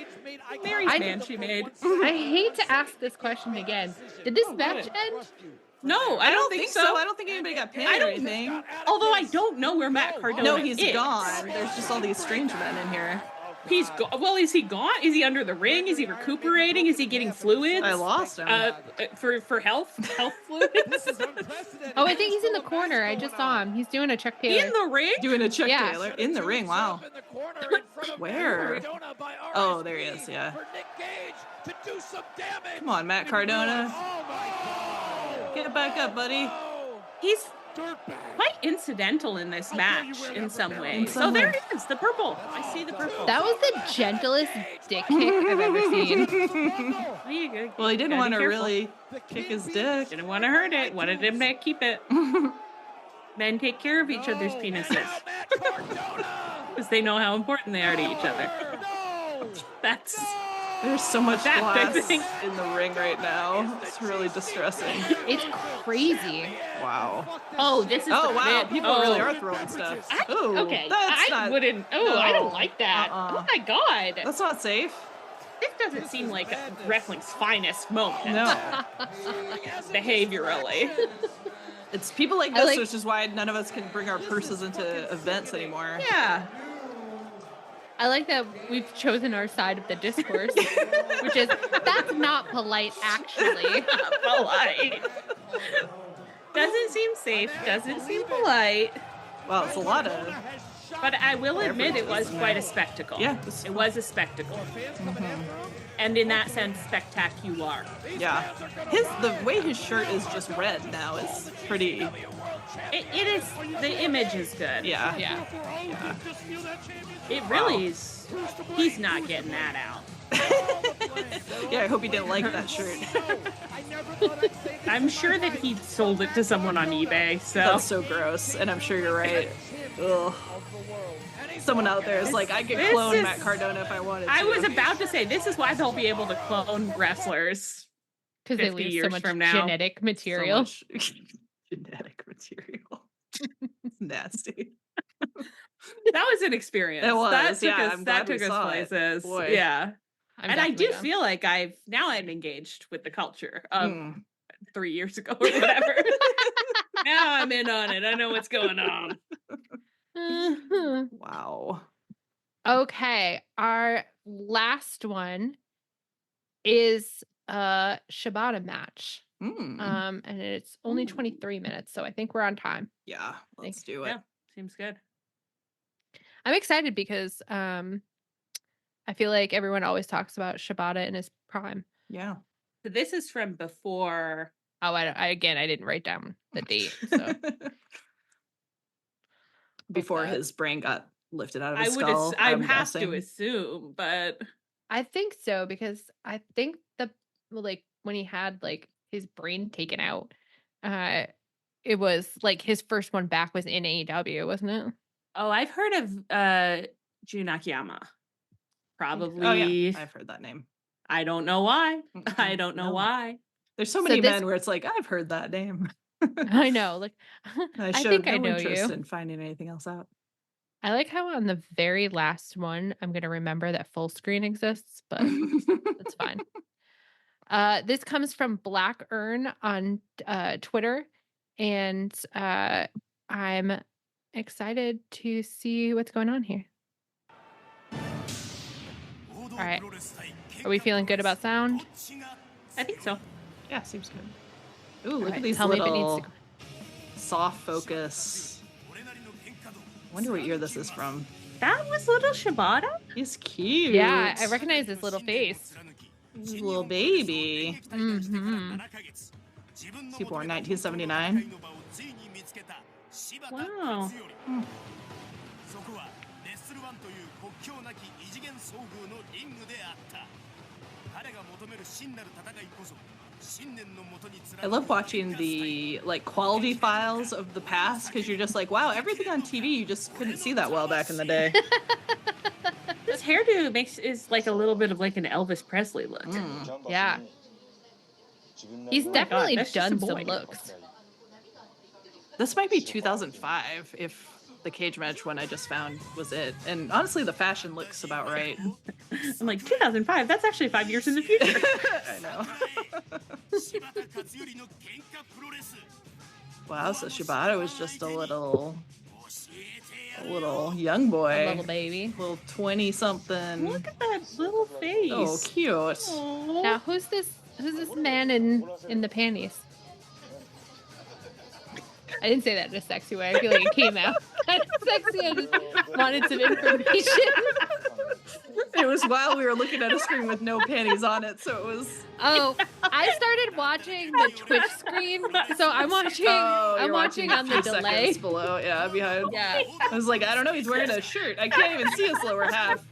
Mary's man she made. I hate to ask this question again. Did this match end? No, I don't think so. I don't think anybody got pinned I or don't anything. Although I don't know where Matt Cardona No, is. he's gone. There's just all these strange men in here. He's well, is he gone? Is he under the ring? Is he recuperating? Is he getting fluids? I lost him. For health fluids. Oh, I think he's in the corner. I just saw him. He's doing a Chuck Taylor. In the ring? Doing a Chuck Yeah. Taylor in the ring. Wow. Where? Oh, there he is. Yeah. Come on, Matt Cardona. Get back up, buddy. He's quite incidental in this match in some ways. So some there way. it is, the purple. I see the purple. That was the gentlest dick kick I've ever seen. Well, he didn't Gotta want be to careful. really kick his dick. Didn't want to hurt it. Wanted him to keep it. Men take care of each other's penises because they know how important they are to each other. That's There's so much that glass big thing. in the ring right now. It's really distressing. It's crazy. Wow. Oh, this is. Oh the wow, bit. people Oh. really are throwing stuff. Ooh, Okay, that's I not, wouldn't. Oh, I don't no. like that. Uh-uh. Oh my god, That's not safe. this doesn't seem like wrestling's finest moment. No. Behaviorally. It's people like I this, like- which is why none of us can bring our purses into events anymore. Yeah. I like that we've chosen our side of the discourse, which is that's not polite, actually. Polite. Doesn't seem safe. Doesn't seem polite. Well, it's a lot of. But I will admit it was quite a spectacle. Yeah. It was a spectacle. And in that sense, spectacular. Yeah. The way his shirt is just red now is pretty. It is, the image is good. Yeah. Yeah. Yeah. It really is. He's not getting that out. Yeah, I hope he didn't like that shirt. I'm sure that he sold it to someone on eBay, so. That's so gross, and I'm sure you're right. Ugh. Someone out there is like, I could This clone is- Matt Cardona if I wanted to. I was about to say, this is why they'll be able to clone wrestlers. Because they 50 leave so years much from now. genetic material. So much genetic material. It's nasty. That was an experience. It was, That took yeah, us, I'm that glad we took us saw it. places. Boy. Yeah. I'm And I do definitely down. feel like I'm engaged with the culture of Mm. 3 years ago or whatever. Now I'm in on it. I know what's going on. Mhm. Wow. Okay, our last one is a Shibata match. Mm. And it's only 23 minutes, so I think we're on time. Yeah, let's do it. Yeah, seems good. I'm excited because I feel like everyone always talks about Shibata in his prime. Yeah. So this is from before. Oh, I didn't write down the date. So Before that. his brain got lifted out of I his would. skull. I I'm have to guessing. assume, but I think so because I think when he had like his brain taken out, it was like his first one back was in AEW, wasn't it? oh, I've heard of Jun Akiyama. Probably. Oh yeah, I've heard that name. I don't know why. Mm-mm, I don't know no. why. There's so So many this- men where it's like, I've heard that name. I know, like I I showed think no I know interest you. in finding anything else out. I like how on the very last one, I'm gonna remember that full screen exists, but that's fine. This comes from Black Earn on Twitter, and I'm excited to see what's going on here. All right, are we feeling good about sound? I think so. Yeah, seems good. Ooh, look All at right, these tell me if it little needs to. soft focus. Wonder what year this is from. That was little Shibata. He's cute. Yeah, I recognize this little face. He's a little baby. Mm-hmm. He born 1979. Wow. I love watching the like quality files of the past because you're just like, wow, everything on TV you just couldn't see that well back in the day. This hairdo is like a little bit of like an Elvis Presley look. Yeah, he's God, definitely that's just a done some boy. looks. This might be 2005 if the cage match one I just found was it. And honestly, the fashion looks about right. I'm like 2005. That's actually 5 years in the future. I know. Wow, so Shibata was just a little young boy. A little baby. Little 20-something. Look at that little face. Oh, cute. Aw. Now, who's this man in the panties? I didn't say that in a sexy way. I feel like it came out kind of sexy. I just wanted some information. It was while we were looking at a screen with no panties on it, so it was. Oh, I started watching the Twitch screen, so I'm watching. Oh, I'm you're watching on the few delay. seconds below, yeah, behind. Yeah. I was like, I don't know, he's wearing a shirt. I can't even see his lower half.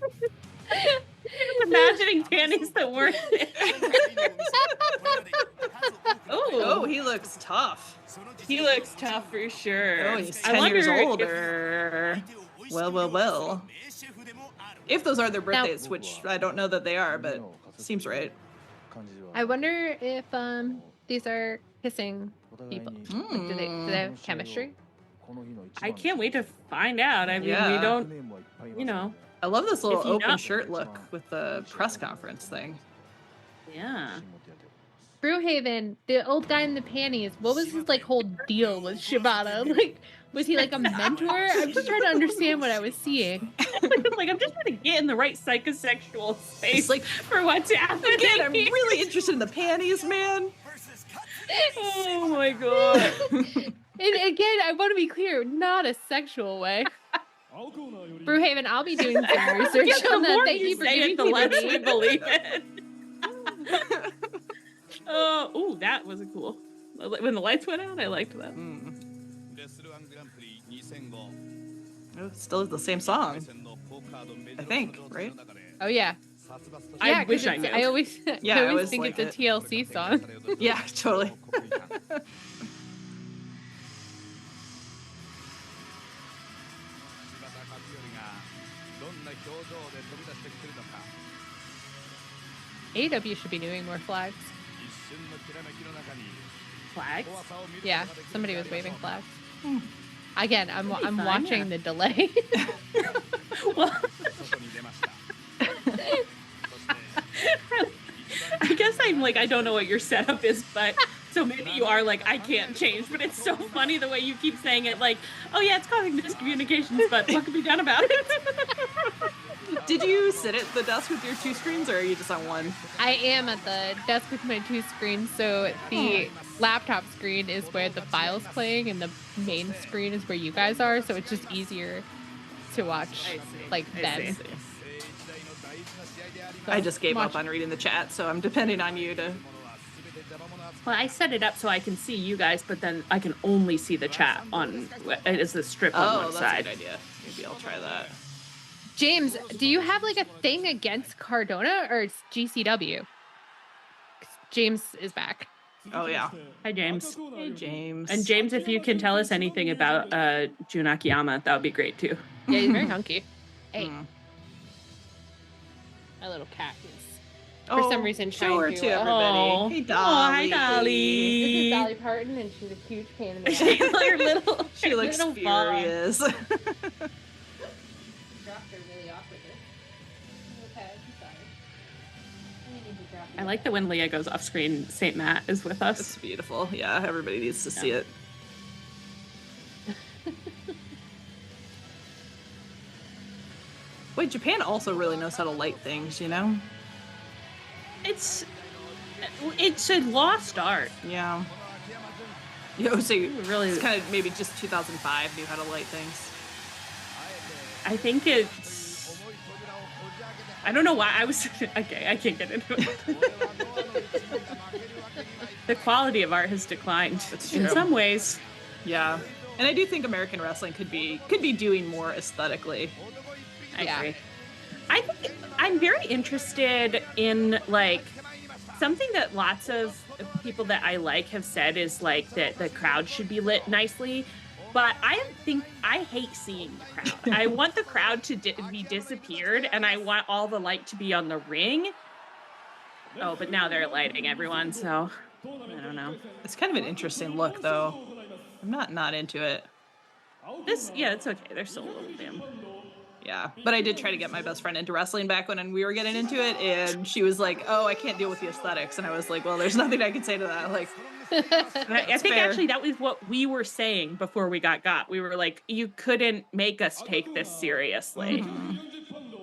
Imagining panties that weren't. Oh, he looks tough. He looks tough for sure. Oh, he's 10 years older. Well. If those are their birthdays, which I don't know that they are, but seems right. I wonder if these are kissing people. Like, do they have chemistry? I can't wait to find out. I mean, we don't, I love this little If you open know- shirt look with the press conference thing. Yeah. Brewhaven, the old guy in the panties, what was his like whole deal with Shibata? Like, was he like a mentor? I'm just trying to understand what I was seeing. Like, I'm just trying to get in the right psychosexual space It's like, for what's happening. again, I'm really interested in the panties, man. Oh my god. And again, I want to be clear, not a sexual way. Brewhaven, I'll be doing some research Yeah, on the that. more Thank you you for say giving it, the me less the we name. believe it. Oh, that was a cool. When the lights went out, I liked that. Oh, still is the same song. I think, right? Oh yeah. I Yeah, 'cause wish I it's- knew. I always, Yeah, I I always always think like it's a TLC song. Yeah, totally. AW should be doing more flags. Flags? Yeah, somebody was waving flags. Again, I'm That'd be fun, watching yeah. the delay. Well, I guess I'm like, I don't know what your setup is, but so maybe you are like, I can't change, but it's so funny the way you keep saying it, like, oh yeah, it's causing miscommunications, but what can be done about it? Did you sit at the desk with your two screens, or are you just on one? I am at the desk with my two screens, so the laptop screen is where the file's playing, and the main screen is where you guys are, so it's just easier to watch, like, them. So I just gave watch- up on reading the chat, so I'm depending on you to. Well, I set it up so I can see you guys, but then I can only see the chat on, as the strip on one that's side. a good idea. Maybe I'll try that. James, do you have like a thing against Cardona or it's GCW? 'Cause James is back. Oh yeah. Hi, James. Hey, James. And James, if you can tell us anything about Jun Akiyama, that would be great too. Yeah, he's very hunky. Hey. My little cat is for some reason show her trying to to. everybody. Hey, Dolly. Oh, hi, Dolly. This is Dolly Parton, and she's a huge pain in the ass. She's her little. She looks little ball. furious. Dropped her really awkwardly. Okay, I'm sorry. I need to drop I like that when Leah goes off screen, St. Matt is with us. It's beautiful. Yeah, everybody needs to see it. Wait, Japan also really knows how to light things, you know? It's a lost art. Yeah. Yo, so Really, it's kind of maybe just 2005 knew how to light things. I think it's. I don't know why I was. Okay, I can't get into it. The quality of art has declined in true. some ways. Yeah. And I do think American wrestling could be doing more aesthetically. I agree. I think I'm very interested in like something that lots of people that I like have said is like that the crowd should be lit nicely, but I hate seeing the crowd. I want the crowd to be disappeared, and I want all the light to be on the ring. Oh, but now they're lighting everyone, so I don't know. It's kind of an interesting look, though. I'm not into it. It's okay. They're still a little dim. Yeah, but I did try to get my best friend into wrestling back when we were getting into it, and she was like, "Oh, I can't deal with the aesthetics," and I was like, "Well, there's nothing I can say to that." Like, I think fair. actually that was what we were saying before we got. We were like, you couldn't make us take this seriously,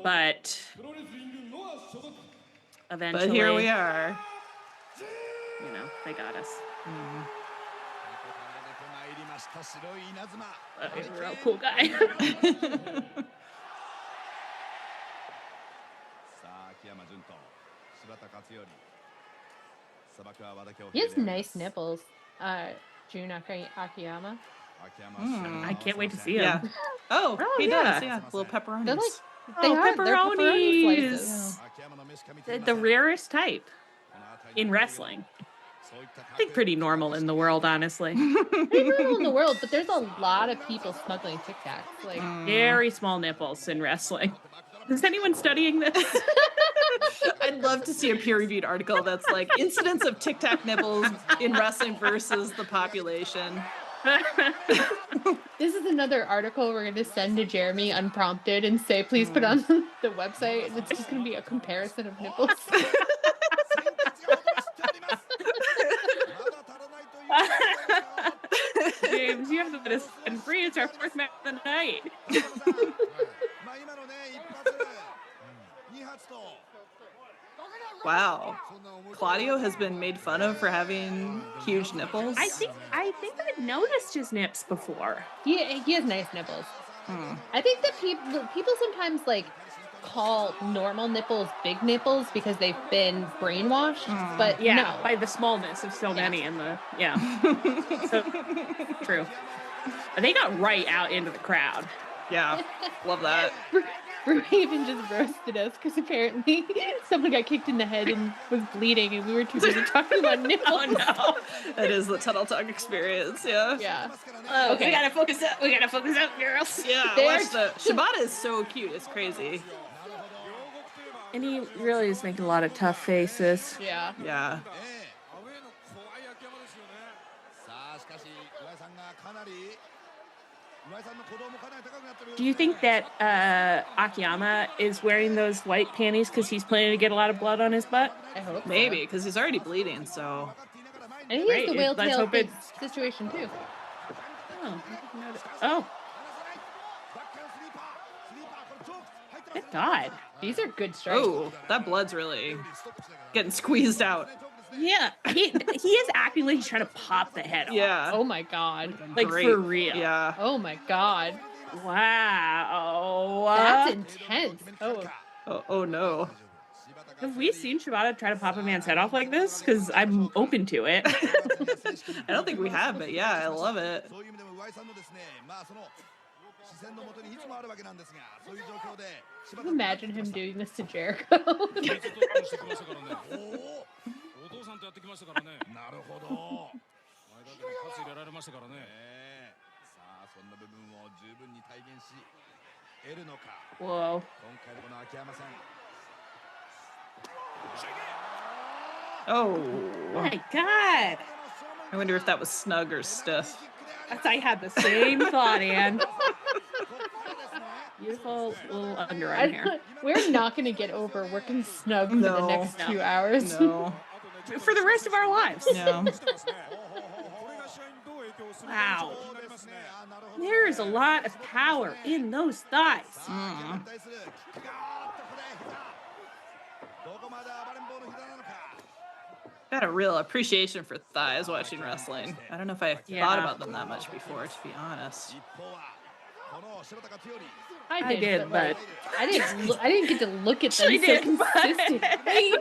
but eventually, but here we are. You know, they got us. He's a real cool guy. He has nice nipples. Jun Akiyama. I can't wait to see him. Yeah. Oh, Oh, he yeah. does. Yeah, little pepperonis. They're like Oh, they're pepperoni slices. pepperonis. The rarest type in wrestling. I think pretty normal in the world, honestly. Pretty normal in the world, but there's a lot of people smuggling Tic Tacs. Like Very small nipples in wrestling. Is anyone studying this? I'd love to see a peer-reviewed article that's like incidents of Tic Tac nipples in wrestling versus the population. this is another article we're going to send to Jeremy unprompted and say, please put on the website. And it's just going to be a comparison of nipples. James, you have the best and free. It's our fourth match of the night. Wow. Claudio has been made fun of for having huge nipples. I think I've noticed his nips before. He has nice nipples. I think that people sometimes like call normal nipples big nipples because they've been brainwashed. But Yeah, no. by the smallness of so many in the So, true. They got right out into the crowd. Yeah, love that. Raven just roasted us because apparently someone got kicked in the head and was bleeding, and we were too busy talking about nipples. Oh no, that is the Tunnel Talk experience. Yeah. Yeah. Okay. We gotta focus up. We gotta focus up, girls. Yeah. Watch the Shibata is so cute. It's crazy. And he really is making a lot of tough faces. Yeah. Yeah. Do you think that Akiyama is wearing those white panties because he's planning to get a lot of blood on his butt? I hope Maybe, because he's already bleeding, so. And he has the whale let's tail hope it- situation too. Oh. Good God. These are good strikes. Oh, that blood's really getting squeezed out. Yeah, he is acting like he's trying to pop the head off. Yeah. Oh my God. Like Great. for real. Yeah. Oh my God. Wow. That's intense. Oh no. Have we seen Shibata try to pop a man's head off like this? Because I'm open to it. I don't think we have, but yeah, I love it. Can you imagine him doing this to Jericho? Whoa. Oh. My God. I wonder if that was snug or stiff. I had the same thought, Anne. Beautiful little underarm here. We're not going to get over working snug for the next 2 hours. No. For the rest of our lives. No. Wow. There's a lot of power in those thighs. Got a real appreciation for thighs watching wrestling. I don't know if I thought about them that much before, to be honest. I did, but I didn't get to look at them She so did, consistently.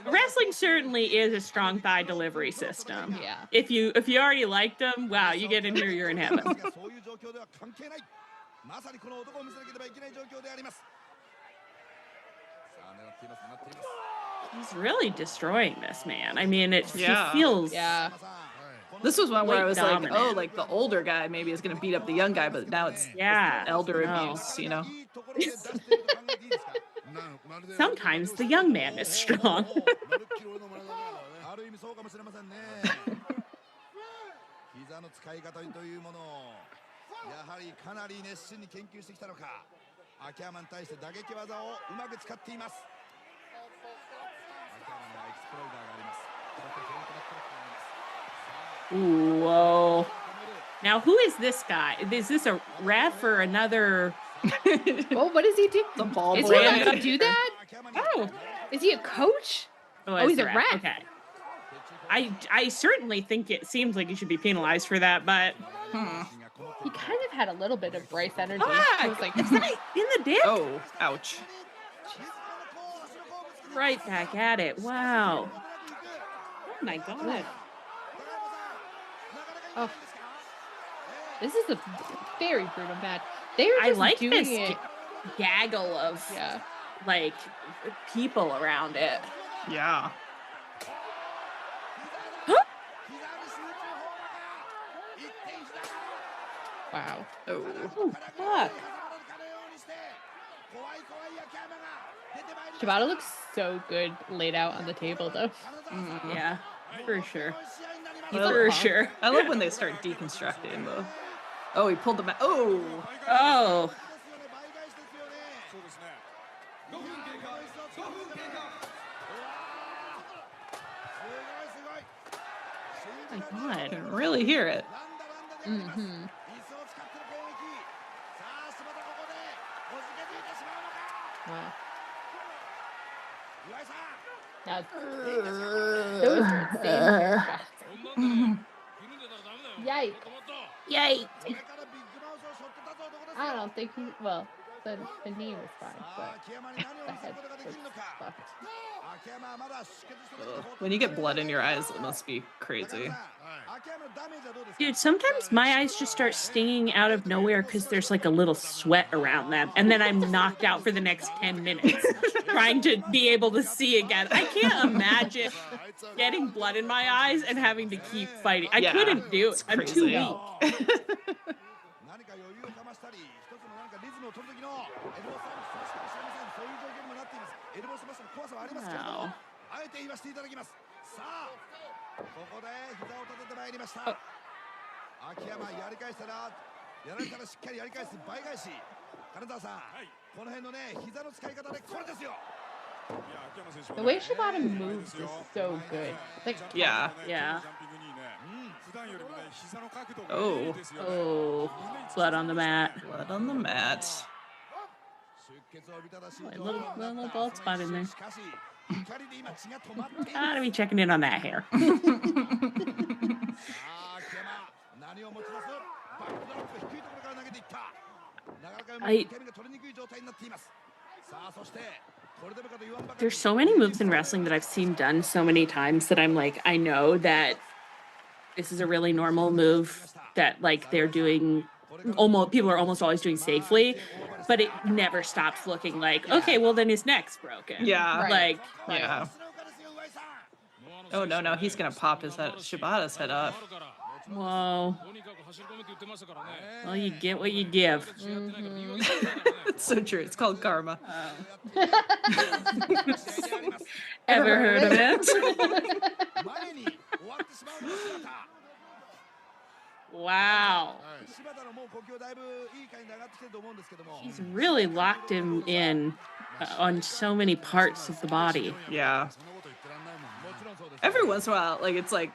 Wrestling certainly is a strong thigh delivery system. Yeah. If you already liked them, wow, you get in here, you're in heaven. He's really destroying this man. I mean, it feels. Yeah. This was one where I was dominant. like, oh, like the older guy maybe is going to beat up the young guy, but now it's elder abuse, you know? Sometimes the young man is strong. Ooh, whoa. Now, who is this guy? Is this a ref or another? Oh, what does he do? The ball Is boy. he allowed to do that? Oh, Is he a coach? oh, he's a ref. ref. Okay. I certainly think it seems like he should be penalized for that, but He kind of had a little bit of Bryce energy. He was like, in the dick. Oh, ouch. Right back at it. Wow. Oh my god. oh, this is a very brutal match. They were I just like doing this it. gaggle of Yeah. like people around it. Yeah. Wow. Oh. Oh, fuck. Shibata looks so good laid out on the table, though. Yeah, for sure. He's For a sure. I love when they start deconstructing though. Oh, he pulled the Oh. Oh. My I god. can really hear it. Mm-hmm. Wow. Now, those are insane shots. Yikes. Yay. I don't think he. Well, the knee was fine, but the head was fucked. When you get blood in your eyes, it must be crazy. Dude, sometimes my eyes just start stinging out of nowhere because there's like a little sweat around them. And then I'm knocked out for the next 10 minutes trying to be able to see again. I can't imagine getting blood in my eyes and having to keep fighting. I Yeah, couldn't do it. it's I'm too crazy. weak. Wow. The way Shibata moves is so good. Like, Yeah. Yeah. Oh. Oh. Blood on the mat. Blood on the mat. A little bald spot in there. Gotta be checking in on that hair. There's so many moves in wrestling that I've seen done so many times that I'm like, I know that this is a really normal move that like they're doing almost people are almost always doing safely, but it never stops looking like, okay, well then his neck's broken. Yeah. Right. Like, Yeah. Oh no, he's gonna pop his head, Shibata's head off. whoa. Well, you get what you give. It's so true. It's called karma. Ever heard of it? Wow. He's really locked him in on so many parts of the body. Yeah. Every once in a while, like it's like,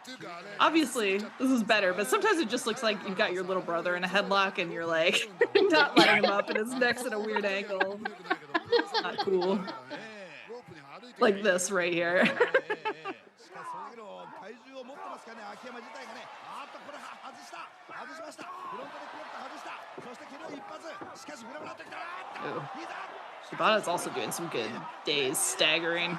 obviously this is better, but sometimes it just looks like you've got your little brother in a headlock and you're like not letting him up and his neck's at a weird angle. It's not cool. Like this right here. Ooh. Shibata's also doing some good days staggering.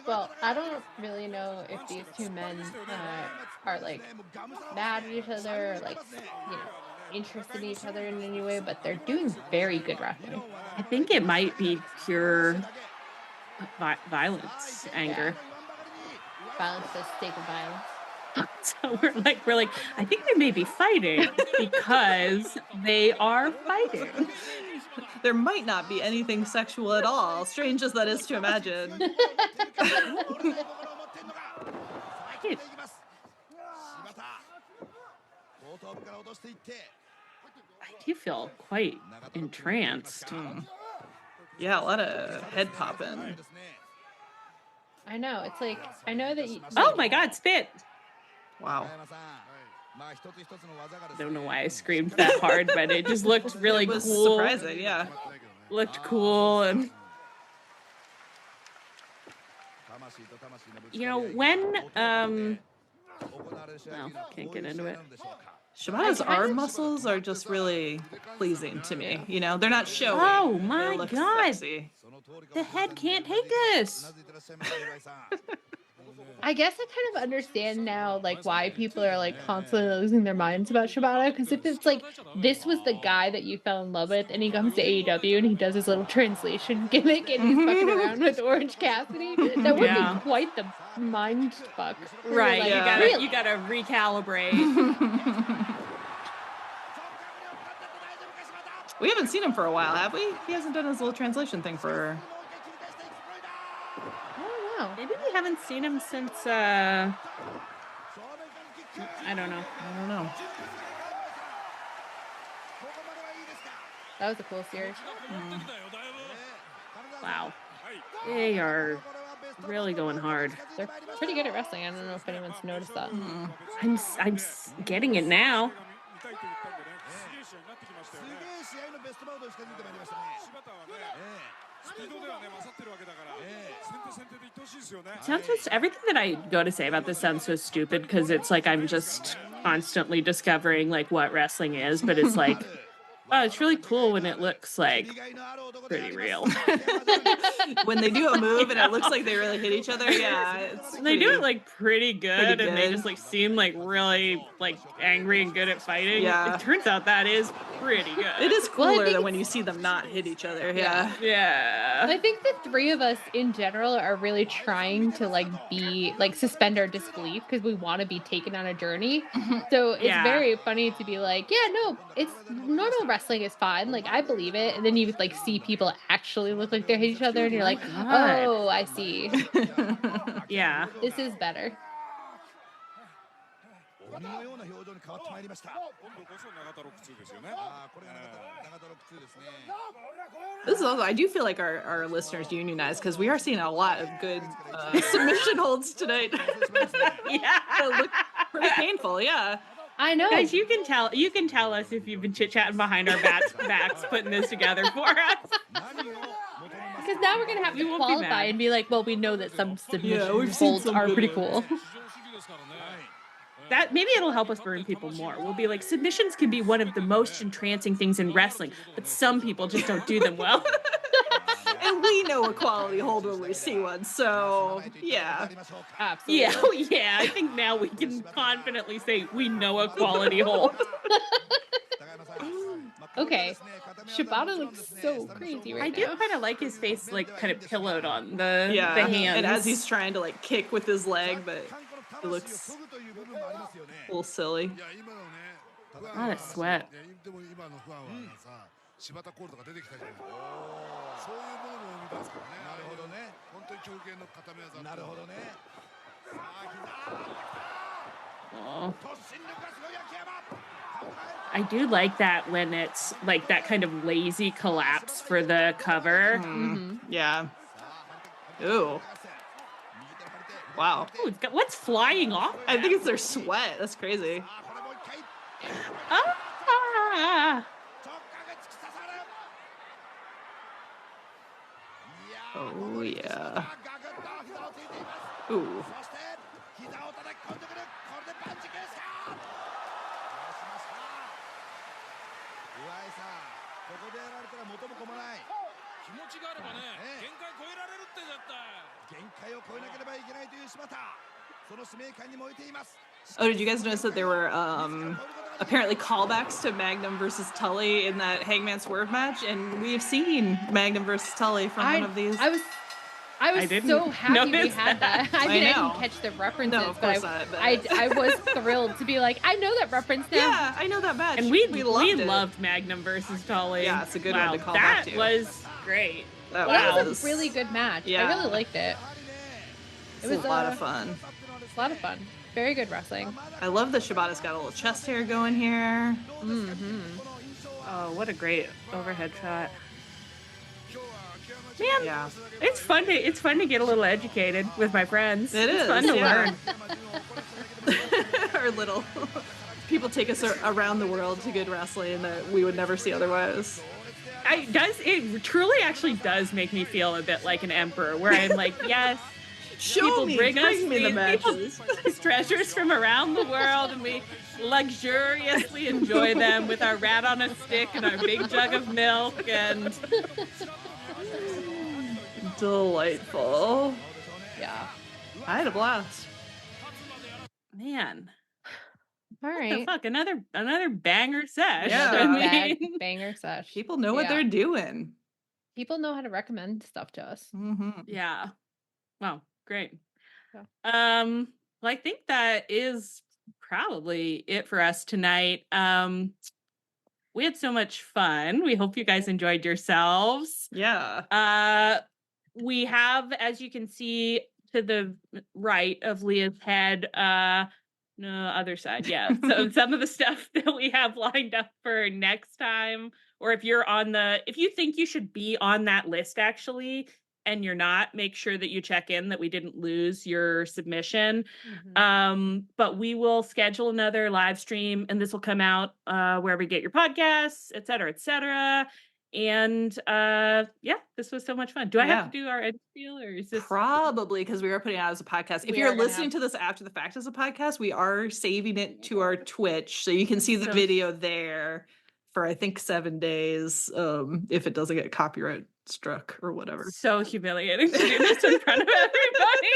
Well, I don't really know if these two men are like mad at each other or like, you know, interested in each other in any way, but they're doing very good wrestling. I think it might be pure violence, anger. Violence for the sake of violence. So we're like, I think they may be fighting because they are fighting. There might not be anything sexual at all, strange as that is to imagine. I do feel quite entranced. Yeah, a lot of head popping. I know. It's like, I know that you... Oh my God, spit. Wow. I don't know why I screamed that hard, but it just looked really It was cool. surprising, yeah. Looked cool, and you know when well, can't get into it. Shibata's arm muscles are just really pleasing to me. You know, they're not showy. Oh They my look god, sexy. the head can't take this. I guess I kind of understand now, like, why people are like constantly losing their minds about Shibata. Because if it's like this was the guy that you fell in love with, and he comes to AEW and he does his little translation gimmick and he's fucking around with Orange Cassidy, that would Yeah. be quite the mind fuck. Where you're Right, like, yeah. really? you gotta recalibrate. We haven't seen him for a while, have we? He hasn't done his little translation thing for... I don't know. Maybe we haven't seen him since I don't know. I don't know. That was a cool series. Wow. They are really going hard. They're pretty good at wrestling. I don't know if anyone's noticed that. I'm getting it now. Sounds so, everything that I go to say about this sounds so stupid because it's like I'm just constantly discovering like what wrestling is, but it's like, oh, it's really cool when it looks like pretty real. When they do a move and it looks like they really hit each other, yeah. They do it like pretty good, pretty and they good. just like seem like really like angry and good at fighting. Yeah. It turns out that is pretty good. It is Well, I cooler think than when you see them not hit each other. Yeah. Yeah. I think the three of us in general are really trying to like be like suspend our disbelief because we want to be taken on a journey. So it's Yeah. very funny to be like, yeah, no, it's normal wrestling is fine. Like I believe it. And then you like see people actually look like they hit each other and you're like, God. oh, I see. Yeah. This is better. This is also, I do feel like our listeners unionize because we are seeing a lot of good submission holds tonight. Yeah. That look pretty painful, yeah. I know. Guys, you can tell us if you've been chit-chatting behind our backs putting this together for us. Because now we're gonna have You to won't be qualify mad. and be like, well, we know that some submission we've seen holds some are good pretty ones. cool. That maybe it'll help us burn people more. We'll be like, submissions can be one of the most entrancing things in wrestling, but some people just don't do them well. And we know a quality hold when we see one, so yeah. Absolutely. Yeah, oh, yeah. I think now we can confidently say we know a quality hold. Okay. Shibata looks so crazy right I do now. kind of like his face, like kind of pillowed on the Yeah. hands. And as he's trying to like kick with his leg, but it looks a little silly. a lot of sweat. 柴田コールとか出てきたじゃないですか。そういうものも生み出すからね。なるほどね。本当に強肩の固め技。なるほどね。さあ、 Oh. I do like that when it's like that kind of lazy collapse for the cover. Yeah. Ooh. Wow. Oh, it's got, what's flying off? I think it's their sweat. That's crazy. Ah! Oh, yeah. Ooh. Oh, did you guys notice that there were apparently callbacks to Magnum versus Tully in that Hangman Swerve match? And we've seen Magnum versus Tully from one of these. I was I didn't so happy we notice had that. I mean, I know. didn't catch the references, No, of course but not, but- I was thrilled to be like, I know that reference now. Yeah, I know that match. And we loved it. loved Magnum versus Tully. Yeah, it's a good wow, one to call that back to. was great. That That was a really good match. Yeah. I really liked it. It was a lot of fun. A lot of fun. Very good wrestling. I love that Shibata's got a little chest hair going here. Oh, what a great overhead shot. Man, Yeah. it's fun to get a little educated with my friends. It It's is, fun to yeah. learn. Our little people take us around the world to good wrestling that we would never see otherwise. It truly actually does make me feel a bit like an emperor, where I'm like, yes, Show me, bring me the matches. These treasures from around the world, and we luxuriously enjoy them with our rat on a stick and our big jug of milk. And delightful. Yeah, I had a blast. Man. All right. What the fuck? Another banger sesh. Yeah. Banger sesh. People know what they're doing. People know how to recommend stuff to us. Mm-hmm. Yeah. Wow. Great. Yeah. Well, I think that is probably it for us tonight. We had so much fun. We hope you guys enjoyed yourselves. Yeah. We have, as you can see to the right of Leah's head, no, other side, yeah. So some of the stuff that we have lined up for next time, or if you think you should be on that list actually, and you're not, make sure that you check in that we didn't lose your submission. Mm-hmm. But we will schedule another live stream, and this will come out wherever you get your podcasts, et cetera, et cetera. And this was so much fun. Do I have to do our edit spiel, or is this probably because we are putting it out as a podcast? If you're listening to this after the fact as a podcast, we are saving it to our Twitch, so you can see the video there for I think 7 days. If it doesn't get copyright struck or whatever. So humiliating to do this in front of everybody.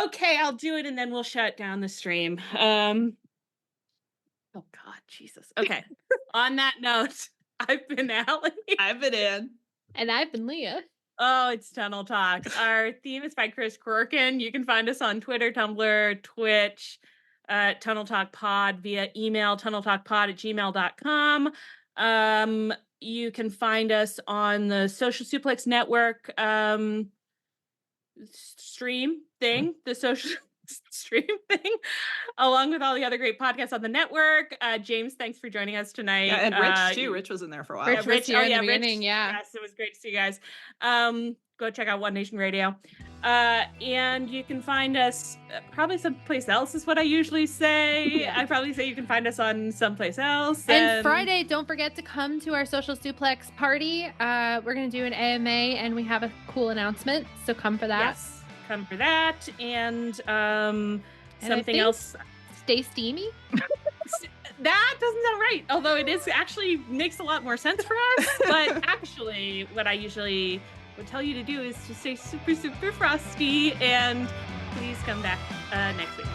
Okay, I'll do it, and then we'll shut down the stream. Oh God, Jesus. Okay. On that note, I've been Allie. I've been Ann. And I've been Leah. Oh, it's Tunnel Talk. Our theme is by Chris Corkin. You can find us on Twitter, Tumblr, Twitch, Tunnel Talk Pod, via email, tunneltalkpod@gmail.com. You can find us on the Social Suplex Network stream thing, the social stream thing, along with all the other great podcasts on the network. James, thanks for joining us tonight. Yeah, and Rich too. Rich was in there for a while. Rich was here in the beginning, yeah. Yes, it was great to see you guys. Go check out One Nation Radio. And you can find us probably someplace else is what I usually say. Yeah. I probably say you can find us on someplace else. And Friday, don't forget to come to our Social Suplex party. We're going to do an AMA, and we have a cool announcement, so come for that. Yes, come for that. And something else. Stay steamy. That doesn't sound right, although it is actually makes a lot more sense for us. But actually, what I usually would tell you to do is to stay super, super frosty, and please come back next week.